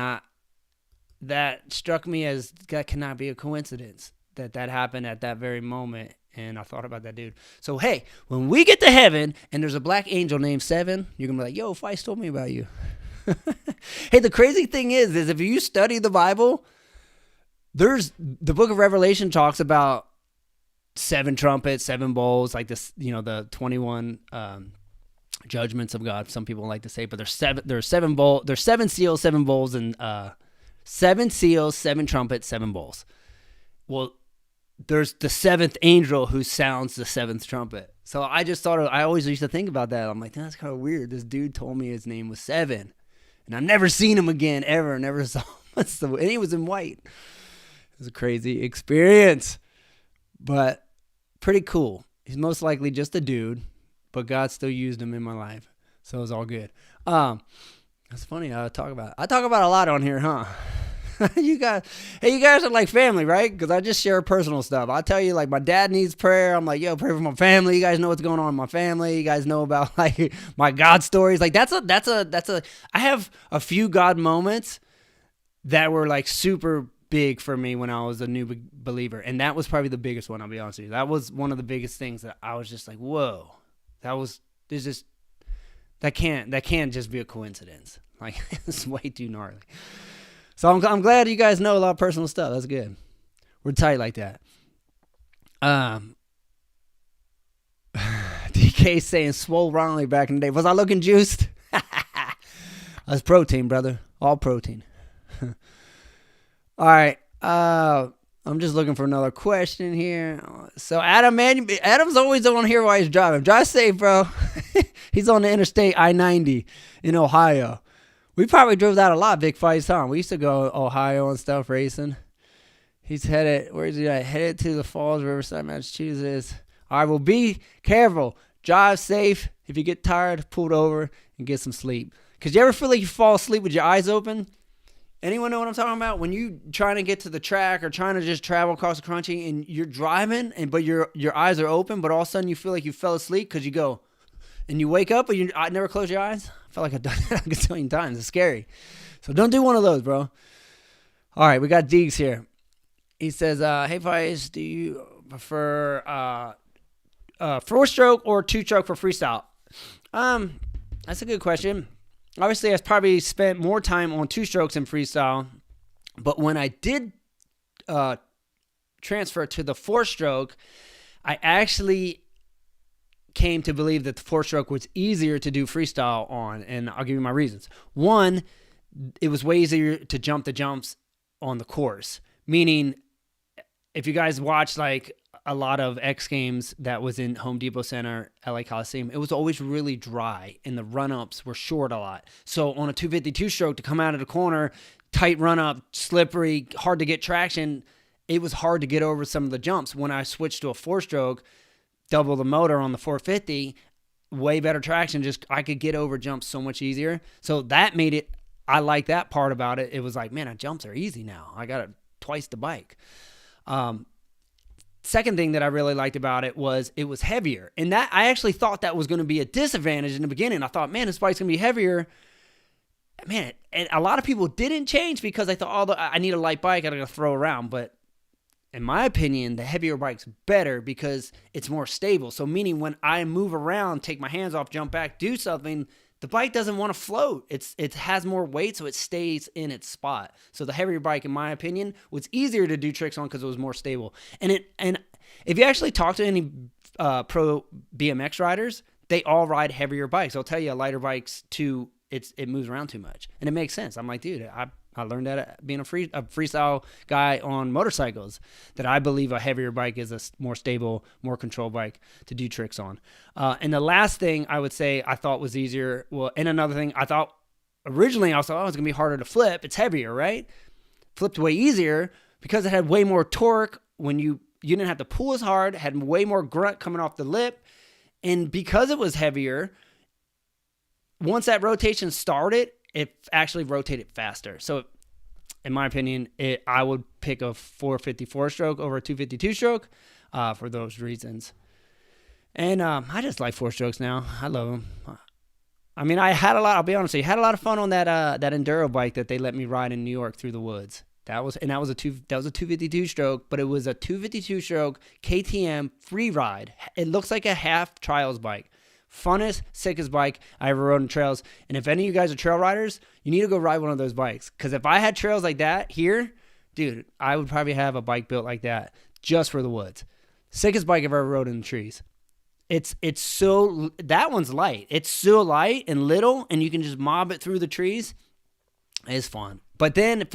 that struck me as that cannot be a coincidence that happened at that very moment. And I thought about that dude. So, hey, when we get to heaven and there's a black angel named Seven, you're going to be like, yo, Feist told me about you. Hey, the crazy thing is if you study the Bible, the book of Revelation talks about 7 trumpets, 7 bowls, like this, the 21 judgments of God. Some people like to say, but there's 7 seals, 7 bowls, and 7 seals, 7 trumpets, 7 bowls. Well, there's the 7th angel who sounds the 7th trumpet. So I just thought, I always used to think about that. I'm like, that's kind of weird. This dude told me his name was 7, and I've never seen him again ever. Never saw him. And he was in white. It was a crazy experience, but pretty cool. He's most likely just a dude, but God still used him in my life, so it was all good. That's funny. I talk about a lot on here, huh? You guys are like family, right? Because I just share personal stuff. I tell you, like, my dad needs prayer. I'm like, yo, pray for my family. You guys know what's going on in my family. You guys know about like my God stories. Like I have a few God moments that were like super big for me when I was a new believer, and that was probably the biggest one. I'll be honest with you. That was one of the biggest things that I was just like, whoa, that can't just be a coincidence. Like, it's way too gnarly. So I'm glad you guys know a lot of personal stuff. That's good. We're tight like that. DK saying swole Ronnie back in the day. Was I looking juiced? That's protein, brother. All protein. All right. I'm just looking for another question here. So Adam's always on here while he's driving. Drive safe, bro. He's on the interstate I-90 in Ohio. We probably drove that a lot, Big Fights, huh? We used to go Ohio and stuff racing. He's headed, where's he at? Headed to the Falls, Riverside, Massachusetts. All right, well, be careful. Drive safe. If you get tired, pull it over and get some sleep. Because you ever feel like you fall asleep with your eyes open? Anyone know what I'm talking about? When you trying to get to the track or trying to just travel across the country and you're driving, but your eyes are open, but all of a sudden you feel like you fell asleep because you go and you wake up and I never close your eyes. I feel like I've done that a gazillion times. It's scary. So don't do one of those, bro. All right, we got Deegs here. He says, hey, Feist, do you prefer 4-stroke or 2-stroke for freestyle? That's a good question. Obviously, I probably spent more time on 2-strokes in freestyle, but when I did transfer to the 4-stroke, I actually came to believe that the 4-stroke was easier to do freestyle on, and I'll give you my reasons. One, it was way easier to jump the jumps on the course, meaning if you guys watch like a lot of X Games that was in Home Depot Center, LA Coliseum, it was always really dry and the run-ups were short a lot. So on a 252 stroke to come out of the corner, tight run-up, slippery, hard to get traction, it was hard to get over some of the jumps. When I switched to a 4-stroke, double the motor on the 450, way better traction, just I could get over jumps so much easier. So that made it, I like that part about it. It was like, man, jumps are easy now. I got twice the bike. Second thing that I really liked about it was heavier. And that I actually thought that was going to be a disadvantage in the beginning. I thought, man, this bike's going to be heavier. Man, and a lot of people didn't change because they thought, I need a light bike, I got to throw around. But in my opinion, the heavier bike's better because it's more stable. So meaning when I move around, take my hands off, jump back, do something, the bike doesn't want to float. It has more weight, so it stays in its spot. So the heavier bike, in my opinion, was easier to do tricks on because it was more stable. And if you actually talk to any pro BMX riders, they all ride heavier bikes. They'll tell you lighter bikes too, it moves around too much. And it makes sense. I'm like, dude, I learned that being a freestyle guy on motorcycles, that I believe a heavier bike is a more stable, more control bike to do tricks on. And the last thing I would say I thought was easier, and another thing I thought originally, I thought, it's going to be harder to flip. It's heavier, right? Flipped way easier because it had way more torque when you didn't have to pull as hard, had way more grunt coming off the lip. And because it was heavier, once that rotation started, it actually rotated faster. So in my opinion, I would pick a 454 stroke over a 252 stroke for those reasons. And I just like 4-strokes now. I love them. I mean, I'll be honest with you, had a lot of fun on that enduro bike that they let me ride in New York through the woods. That was a 252 stroke, but it was a 252 stroke KTM free ride. It looks like a half trials bike. Funnest, sickest bike I ever rode on trails. And if any of you guys are trail riders, you need to go ride one of those bikes. Because if I had trails like that here, dude, I would probably have a bike built like that just for the woods. Sickest bike I've ever rode in the trees. That one's light. It's so light and little, and you can just mob it through the trees. It's fun. But then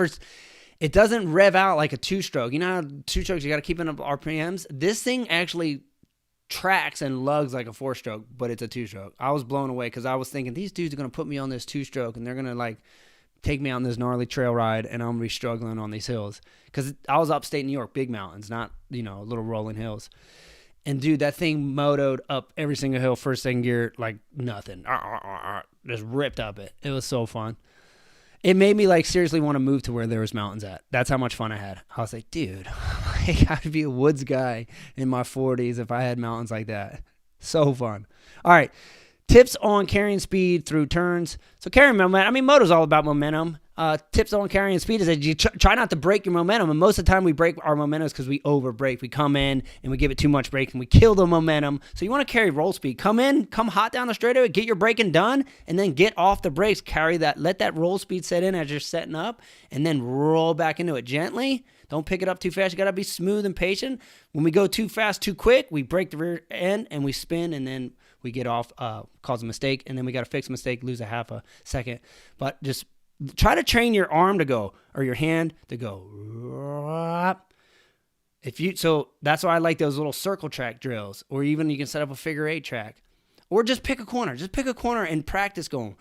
it doesn't rev out like a 2-stroke. You know how 2-strokes, you got to keep up RPMs? This thing actually tracks and lugs like a 4-stroke, but it's a 2-stroke. I was blown away because I was thinking these dudes are going to put me on this 2-stroke and they're going to like take me on this gnarly trail ride and I'm going to be struggling on these hills. Because I was upstate New York, big mountains, not, little rolling hills. And dude, that thing motoed up every single hill, first, second gear, like nothing. Just ripped up it. It was so fun. It made me like seriously want to move to where there was mountains at. That's how much fun I had. I was like, dude, I'd be a woods guy in my 40s if I had mountains like that. So fun. All right. Tips on carrying speed through turns. So carrying momentum. I mean, moto's all about momentum. Tips on carrying speed is that you try not to break your momentum. And most of the time we break our momentum because we over brake. We come in and we give it too much brake and we kill the momentum. So you want to carry roll speed. Come hot down the straightaway, get your braking done, and then get off the brakes. Carry that, let that roll speed set in as you're setting up, and then roll back into it gently. Don't pick it up too fast. You got to be smooth and patient. When we go too fast, too quick, we break the rear end and we spin, and then we get off, cause a mistake, and then we got to fix a mistake, lose a half a second. But just try to train your arm to go, or your hand to go. So that's why I like those little circle track drills, or even you can set up a figure 8 track, or just pick a corner. Just pick a corner and practice going.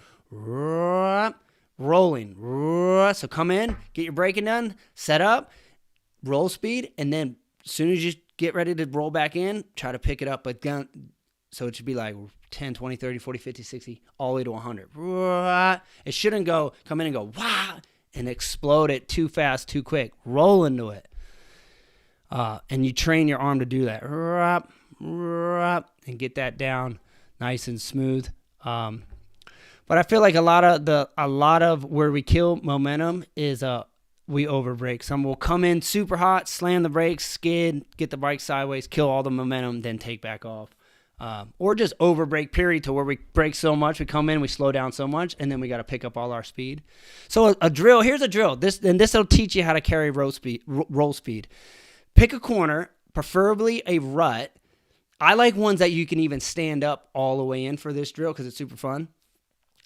rolling. So come in, get your braking done, set up, roll speed, and then as soon as you get ready to roll back in, try to pick it up. But so it should be like 10, 20, 30, 40, 50, 60, all the way to 100. It shouldn't come in and go, wah, and explode it too fast, too quick. Roll into it. And you train your arm to do that. And get that down nice and smooth. But I feel like a lot of where we kill momentum is we overbrake. Some will come in super hot, slam the brakes, skid, get the bike sideways, kill all the momentum, then take back off. Or just overbrake, period, to where we brake so much, we come in, we slow down so much, and then we got to pick up all our speed. So a drill, here's a drill. This will teach you how to carry roll speed. Pick a corner, preferably a rut. I like ones that you can even stand up all the way in for this drill because it's super fun.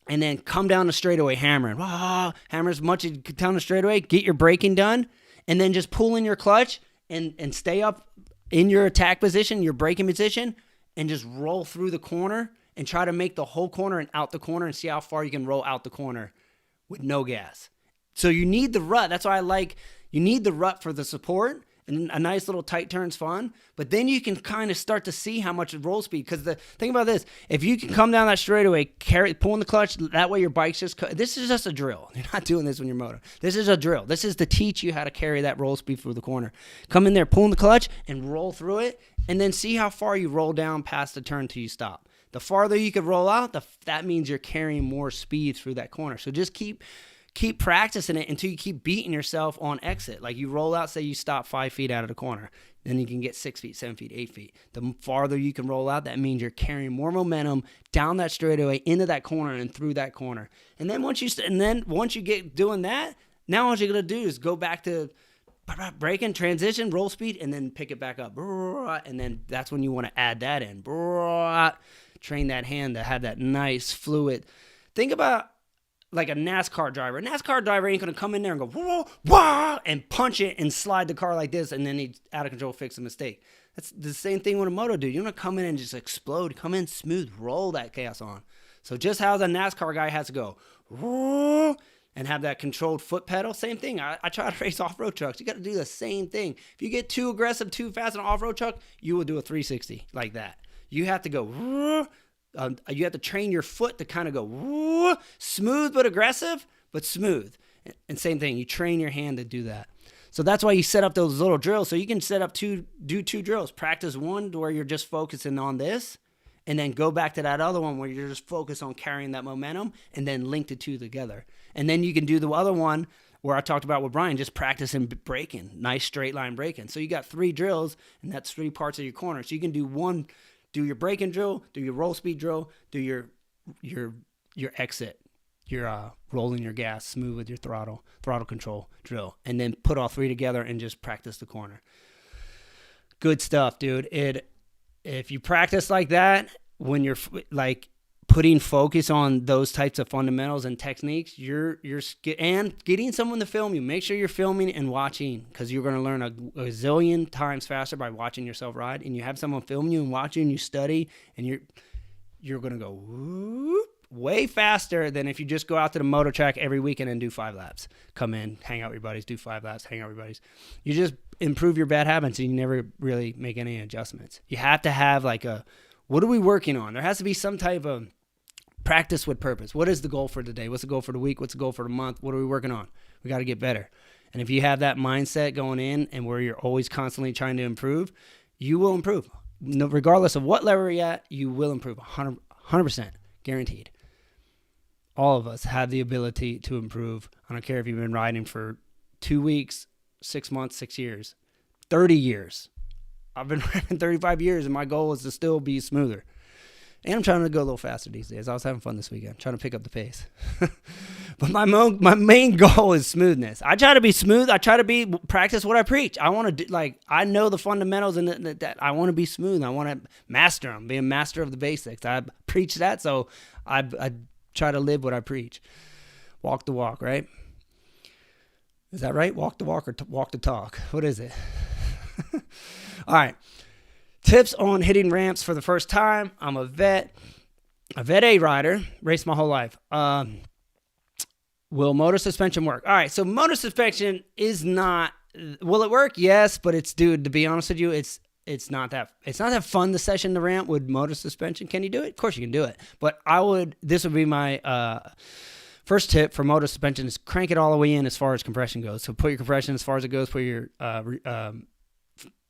And then come down the straightaway hammering. Hammer as much as you can down the straightaway. Get your braking done. And then just pull in your clutch and stay up in your attack position, your braking position, and just roll through the corner and try to make the whole corner and out the corner and see how far you can roll out the corner with no gas. So you need the rut. That's why you need the rut for the support. And a nice little tight turn's fun, but then you can kind of start to see how much roll speed. Because the thing about this, if you can come down that straightaway, pulling the clutch, that way your bike's this is just a drill. You're not doing this when you're moto. This is a drill. This is to teach you how to carry that roll speed through the corner. Come in there, pulling the clutch, and roll through it, and then see how far you roll down past the turn till you stop. The farther you can roll out, that means you're carrying more speed through that corner. So just keep practicing it until you keep beating yourself on exit. Like you roll out, say you stop 5 feet out of the corner. Then you can get 6 feet, 7 feet, 8 feet. The farther you can roll out, that means you're carrying more momentum down that straightaway into that corner and through that corner. And then once you get doing that, now all you're going to do is go back to braking, transition, roll speed, and then pick it back up. And then that's when you want to add that in. Train that hand to have that nice fluid. Think about like a NASCAR driver. A NASCAR driver ain't going to come in there and go, whoa, whoa, and punch it and slide the car like this, and then he's out of control, fix a mistake. That's the same thing with a moto dude. You want to come in and just explode. Come in smooth. Roll that chaos on. So just how the NASCAR guy has to go, whoa, and have that controlled foot pedal, same thing. I try to race off-road trucks. You got to do the same thing. If you get too aggressive, too fast in an off-road truck, you will do a 360 like that. You have to go, whoa. You have to train your foot to kind of go woo, smooth but aggressive, but smooth. And same thing, you train your hand to do that. So that's why you set up those little drills. So you can set up do two drills. Practice one where you're just focusing on this, and then go back to that other one where you're just focused on carrying that momentum, and then link the two together. And then you can do the other one where I talked about with Brian, just practicing braking, nice straight line braking. So you got 3 drills, and that's 3 parts of your corner. So you can do one. Do your braking drill, do your roll speed drill, do your exit, your rolling your gas smooth with your throttle control drill, and then put all 3 together and just practice the corner. Good stuff, dude. If you practice like that, when you're like putting focus on those types of fundamentals and techniques, and getting someone to film you. Make sure you're filming and watching, because you're going to learn a zillion times faster by watching yourself ride. And you have someone film you and watch you, and you study, and you're going to go whoop, way faster than if you just go out to the motor track every weekend and do 5 laps. Come in, hang out with your buddies, do 5 laps, hang out with your buddies. You just improve your bad habits, and you never really make any adjustments. You have to have what are we working on? There has to be some type of practice with purpose. What is the goal for today? What's the goal for the week? What's the goal for the month? What are we working on? We got to get better. And if you have that mindset going in, and where you're always constantly trying to improve, you will improve. No, regardless of what level you're at, you will improve. 100% guaranteed. All of us have the ability to improve. I don't care if you've been riding for 2 weeks, 6 months, 6 years, 30 years. I've been riding 35 years, and my goal is to still be smoother. And I'm trying to go a little faster these days. I was having fun this weekend, trying to pick up the pace. But my main goal is smoothness. I try to be smooth. I try to practice what I preach. I want to do, I know the fundamentals, and that I want to be smooth. I want to master them, be a master of the basics. I preach that, so I try to live what I preach. Walk the walk, right? Is that right? Walk the walk or walk the talk? What is it? All right. Tips on hitting ramps for the first time. I'm a vet A rider, raced my whole life. Will motor suspension work? All right, so motor suspension is not. Will it work? Yes, but it's, dude, to be honest with you, it's not that fun to session the ramp with motor suspension. Can you do it? Of course you can do it. But this would be my first tip for motor suspension is crank it all the way in as far as compression goes. So put your compression as far as it goes, put your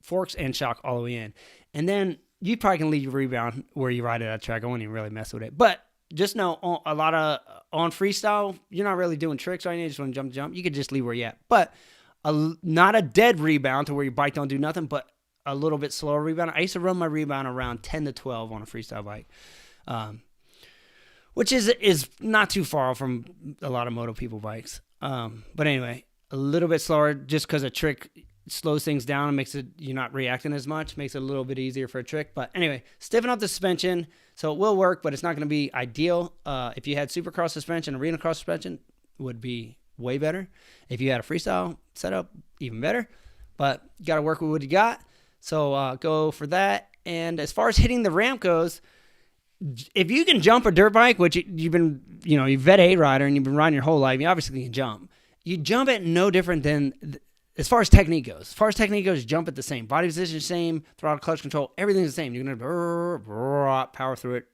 forks and shock all the way in. And then you probably can leave your rebound where you ride it at track. I won't even really mess with it. But just know on freestyle, you're not really doing tricks right now. You just want to jump. You could just leave where you're at. But not a dead rebound to where your bike don't do nothing, but a little bit slower rebound. I used to run my rebound around 10 to 12 on a freestyle bike, which is not too far from a lot of moto people bikes. But anyway, a little bit slower just because a trick slows things down and makes it, you're not reacting as much, makes it a little bit easier for a trick. But anyway, stiffen up the suspension. So it will work, but it's not going to be ideal. If you had supercross suspension, arena cross suspension would be way better. If you had a freestyle setup, even better. But you got to work with what you got. So go for that. And as far as hitting the ramp goes, if you can jump a dirt bike, which you've been, you're vet A rider and you've been riding your whole life, you obviously can jump. You jump it no different than, as far as technique goes. As far as technique goes, you jump it the same. Body position the same, throttle, clutch control, everything's the same. You're going to power through it.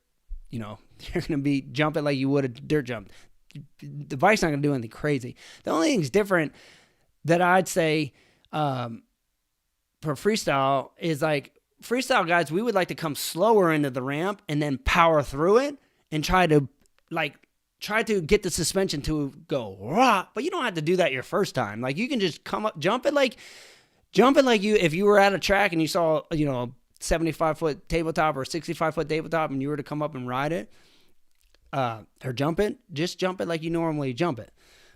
You're going to be jump it like you would a dirt jump. The bike's not going to do anything crazy. The only thing's different that I'd say for freestyle is like, freestyle guys, we would like to come slower into the ramp and then power through it and try to get the suspension to go rah, but you don't have to do that your first time. Like you can just come up, jump it like if you were at a track and you saw, a 75-foot tabletop or a 65-foot tabletop and you were to come up and ride it, or jump it, just jump it like you normally jump it.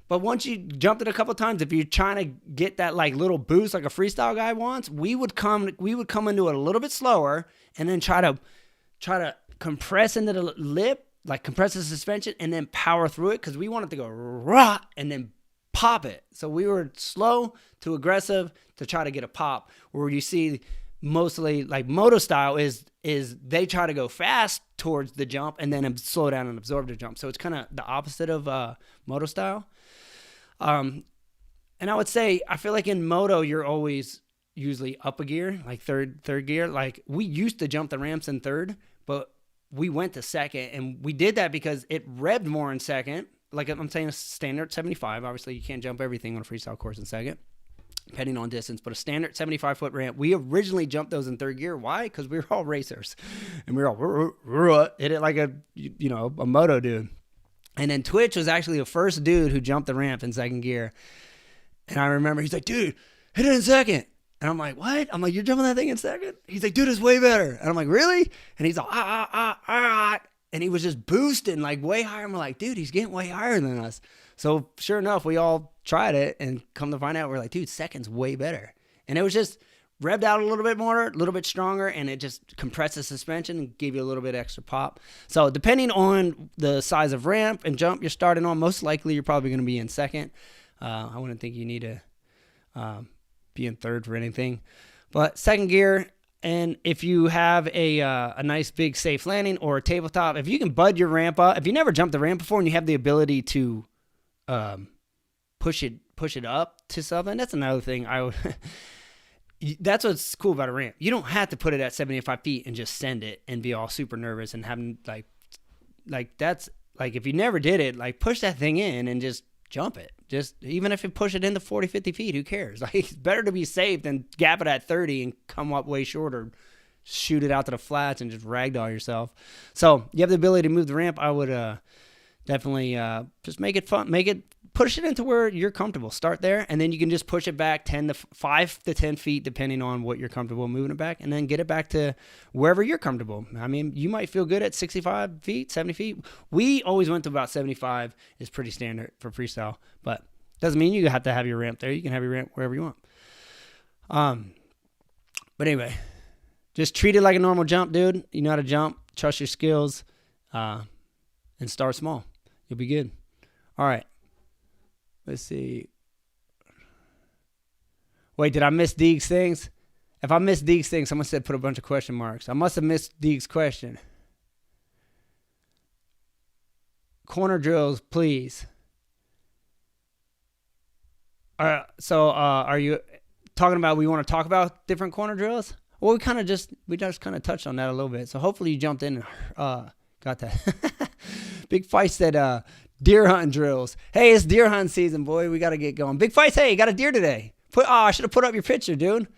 But once you jumped it a couple of times, if you're trying to get that like little boost like a freestyle guy wants, we would come into it a little bit slower and then try to compress into the lip, like compress the suspension and then power through it because we want it to go rah and then pop it. So we were slow to aggressive to try to get a pop. Where you see mostly like moto style is they try to go fast towards the jump and then slow down and absorb the jump. So it's kind of the opposite of moto style. And I would say, I feel like in moto, you're always usually up a gear, like third gear. Like we used to jump the ramps in third, but we went to second and we did that because it revved more in second. Like I'm saying a standard 75, obviously you can't jump everything on a freestyle course in second, depending on distance, but a standard 75-foot ramp, we originally jumped those in third gear. Why? Because we were all racers and we were all hit it like a moto dude. And then Twitch was actually the first dude who jumped the ramp in second gear. And I remember he's like, dude, hit it in second. And I'm like, what? I'm like, you're jumping that thing in second? He's like, dude, it's way better. And I'm like, really? And he's like, and he was just boosting like way higher. I'm like, dude, he's getting way higher than us. So sure enough, we all tried it and come to find out, we're like, dude, second's way better. And it was just revved out a little bit more, a little bit stronger, and it just compressed the suspension and gave you a little bit extra pop. So depending on the size of ramp and jump you're starting on, most likely you're probably going to be in second. I wouldn't think you need to be in third for anything. But second gear, and if you have a nice big safe landing or a tabletop, if you can bud your ramp up, if you never jumped the ramp before and you have the ability to push it up to something, that's another thing I would... That's what's cool about a ramp. You don't have to put it at 75 feet and just send it and be all super nervous and having like that's like if you never did it, like push that thing in and just jump it. Just even if you push it into 40, 50 feet, who cares? Like it's better to be safe than gap it at 30 and come up way shorter, shoot it out to the flats and just ragdoll yourself. So you have the ability to move the ramp. I would definitely just make it fun, push it into where you're comfortable. Start there, and then you can just push it back 5 to 10 feet, depending on what you're comfortable moving it back, and then get it back to wherever you're comfortable. I mean, you might feel good at 65 feet, 70 feet. We always went to about 75 is pretty standard for freestyle, but doesn't mean you have to have your ramp there. You can have your ramp wherever you want. But anyway, just treat it like a normal jump, dude. You know how to jump. Trust your skills, and start small. You'll be good. All right. Let's see. Wait, did I miss Deeg's things? If I missed Deeg's things, someone said put a bunch of question marks. I must have missed Deeg's question. Corner drills, please. Are you talking about we want to talk about different corner drills? Well, we just kind of touched on that a little bit. So hopefully you jumped in and got that. Big Feist said deer hunting drills. Hey, it's deer hunting season, boy. We got to get going. Big Feist, hey, you got a deer today. I should have put up your picture, dude.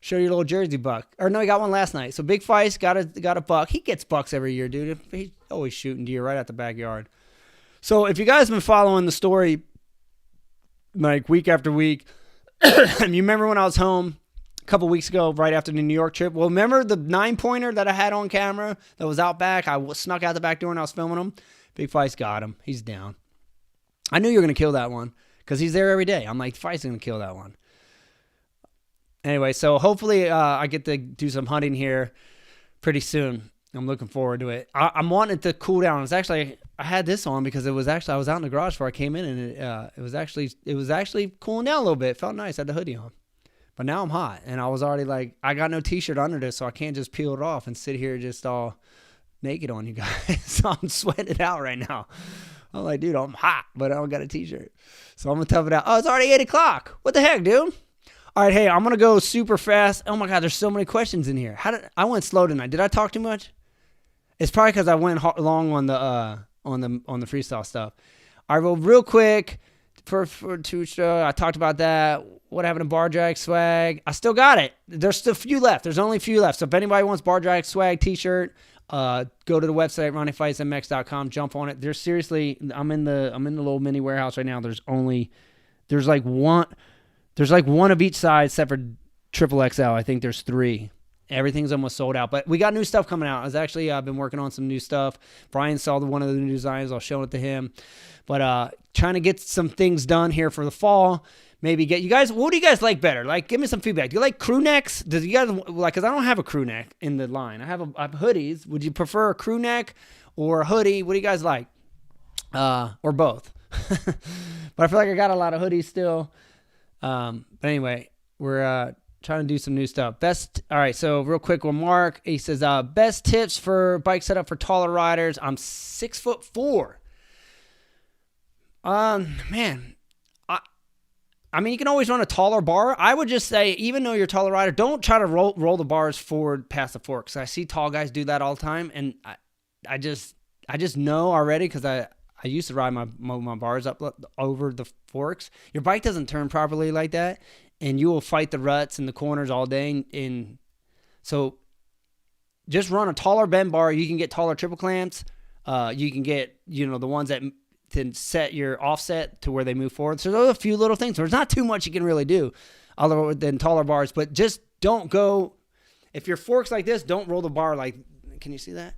Show your little Jersey buck. Or no, he got one last night. So Big Feist got a buck. He gets bucks every year, dude. He's always shooting deer right out the backyard. So if you guys have been following the story like week after week, you remember when I was home a couple weeks ago right after the New York trip? Well, remember the 9-pointer that I had on camera that was out back? I snuck out the back door and I was filming him. Big Feist got him. He's down. I knew you were going to kill that one because he's there every day. I'm like, Feist's going to kill that one. Anyway, so hopefully I get to do some hunting here pretty soon. I'm looking forward to it. I'm wanting it to cool down. It's actually, I had this on because I was out in the garage before I came in, and it was actually cooling down a little bit. It felt nice. I had the hoodie on. But now I'm hot, and I was already like, I got no t-shirt under this, so I can't just peel it off and sit here just all naked on you guys. So I'm sweating it out right now. I'm like, dude, I'm hot, but I don't got a t-shirt. So I'm going to tough it out. Oh, it's already 8 o'clock. What the heck, dude? All right, hey, I'm going to go super fast. Oh, my God, there's so many questions in here. I went slow tonight. Did I talk too much? It's probably because I went long on the freestyle stuff. All right, well, real quick, for Tucha, I talked about that. What happened to bar drag swag? I still got it. There's still a few left. There's only a few left. So if anybody wants bar drag swag t-shirt, go to the website, RonnieFaisstMX.com. Jump on it. There's seriously, I'm in the little mini warehouse right now. There's like one of each size except for triple XL. I think there's 3. Everything's almost sold out, but we got new stuff coming out. I've been working on some new stuff. Brian saw one of the new designs. I'll show it to him, but trying to get some things done here for the fall. Maybe get you guys. What do you guys like better? Like, give me some feedback. Do you like crew necks? Does you guys like? Because I don't have a crew neck in the line. I have hoodies. Would you prefer a crew neck or a hoodie? What do you guys like? Or both? But I feel like I got a lot of hoodies still. But anyway, we're trying to do some new stuff. All right, so real quick with Mark. He says, best tips for bike setup for taller riders. I'm 6'4". Man, I mean, you can always run a taller bar. I would just say, even though you're a taller rider, don't try to roll the bars forward past the forks. I see tall guys do that all the time, and I just know already because I used to ride my bars up over the forks. Your bike doesn't turn properly like that, and you will fight the ruts and the corners all day. And so just run a taller bend bar. You can get taller triple clamps. You can get, the ones that to set your offset to where they move forward. So there's a few little things. There's not too much you can really do other than taller bars, but just don't go. If your fork's like this, don't roll the bar like, can you see that?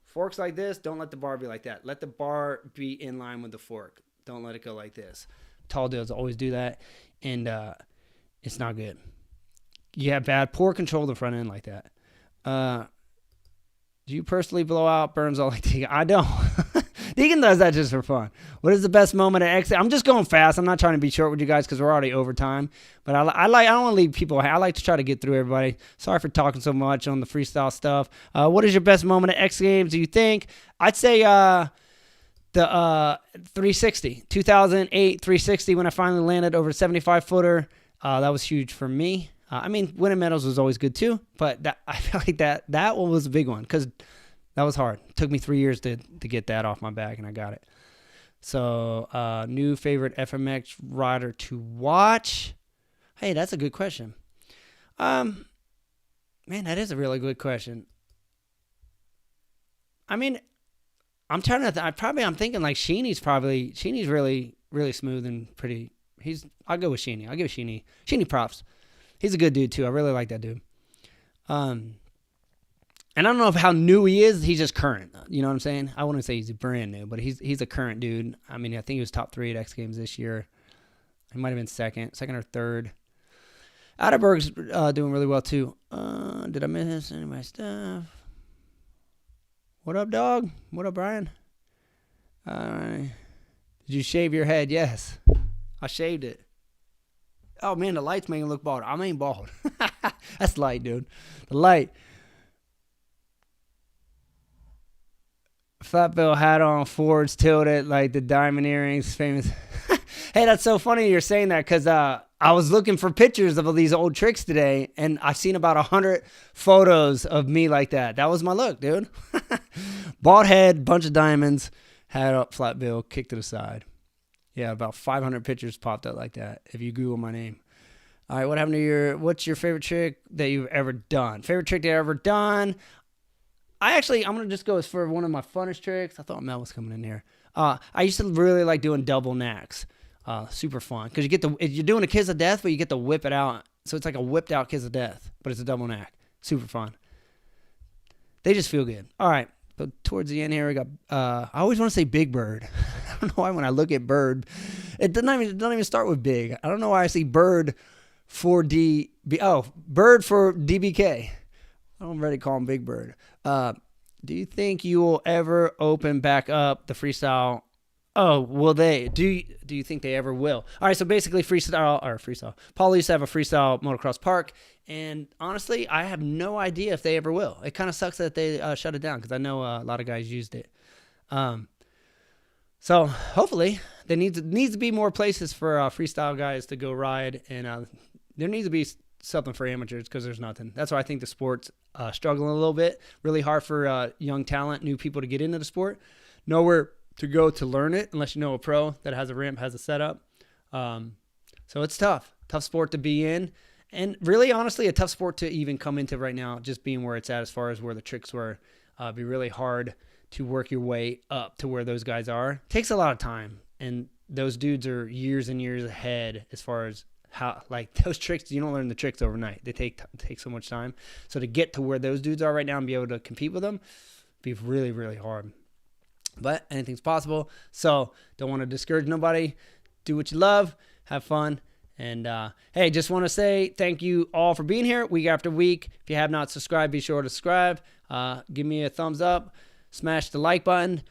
Forks like this, don't let the bar be like that. Let the bar be in line with the fork. Don't let it go like this. Tall dudes always do that, and it's not good. You have poor control of the front end like that. Do you personally blow out burns all like Deegan? I don't. Deegan does that just for fun. What is the best moment at exit? I'm just going fast. I'm not trying to be short with you guys because we're already over time. But I don't want to leave people. I like to try to get through everybody. Sorry for talking so much on the freestyle stuff. What is your best moment at X Games, do you think? I'd say the 360. 2008 360 when I finally landed over a 75-footer. That was huge for me. I mean, winning medals was always good too. But I feel like that one was a big one because that was hard. It took me 3 years to get that off my back, and I got it. So, new favorite FMX rider to watch? Hey, that's a good question. Man, that is a really good question. I mean, I'm trying to. I'm thinking like Sheeny's really, really smooth and pretty. I'll go with Sheeny. I'll give Sheeny props. He's a good dude too. I really like that dude. And I don't know how new he is. He's just current. You know what I'm saying? I wouldn't say he's brand new, but he's a current dude. I mean, I think he was top 3 at X Games this year. He might have been second or third. Atterberg's doing really well too. Did I miss any of my stuff? What up, dog? What up, Brian? Did you shave your head? Yes. I shaved it. Oh, man, the light's making me look bald. I ain't bald. That's light, dude. The light. Flat bill hat on, Fords tilted, like the diamond earrings, famous. Hey, that's so funny you're saying that because I was looking for pictures of these old tricks today, and I've seen about 100 photos of me like that. That was my look, dude. Bald head, bunch of diamonds, hat up, flat bill, kick to the side. Yeah, about 500 pictures popped up like that if you Google my name. All right, what's your favorite trick that you've ever done? Favorite trick that I've ever done? I'm going to just go as for one of my funnest tricks. I thought Mel was coming in here. I used to really like doing double knacks. Super fun. Because you're doing a kiss of death, but you get to whip it out. So it's like a whipped out kiss of death, but it's a double knack. Super fun. They just feel good. All right. But towards the end here, we got, I always want to say Big Bird. I don't know why when I look at Bird, it doesn't even start with big. I don't know why I see Bird for Bird for DBK. I'm ready to call him Big Bird. Do you think you will ever open back up the freestyle? Oh, will they? Do you think they ever will? All right, so basically freestyle. Paul used to have a freestyle motocross park, and honestly, I have no idea if they ever will. It kind of sucks that they shut it down because I know a lot of guys used it. So hopefully there needs to be more places for freestyle guys to go ride, and there needs to be something for amateurs because there's nothing. That's why I think the sport's struggling a little bit. Really hard for young talent, new people to get into the sport. Nowhere to go to learn it unless you know a pro that has a ramp, has a setup. So it's tough sport to be in, and really honestly a tough sport to even come into right now, just being where it's at as far as where the tricks were. Be really hard to work your way up to where those guys are. Takes a lot of time, and those dudes are years and years ahead as far as how, like, those tricks, you don't learn the tricks overnight. They take so much time. So to get to where those dudes are right now and be able to compete with them, be really, really hard. But anything's possible. So don't want to discourage nobody. Do what you love. Have fun. And hey, just want to say thank you all for being here week after week. If you have not subscribed, be sure to subscribe. Give me a thumbs up. Smash the like button.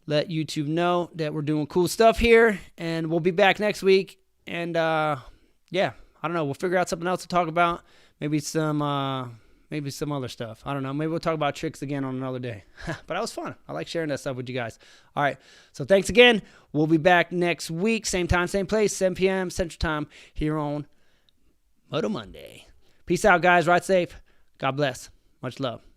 Let YouTube know that we're doing cool stuff here. And we'll be back next week. And yeah, I don't know. We'll figure out something else to talk about. Maybe some other stuff. I don't know. Maybe we'll talk about tricks again on another day. But that was fun. I like sharing that stuff with you guys. All right. So thanks again. We'll be back next week. Same time, same place, 7 p.m. Central Time here on Moto Monday. Peace out, guys. Ride safe. God bless. Much love.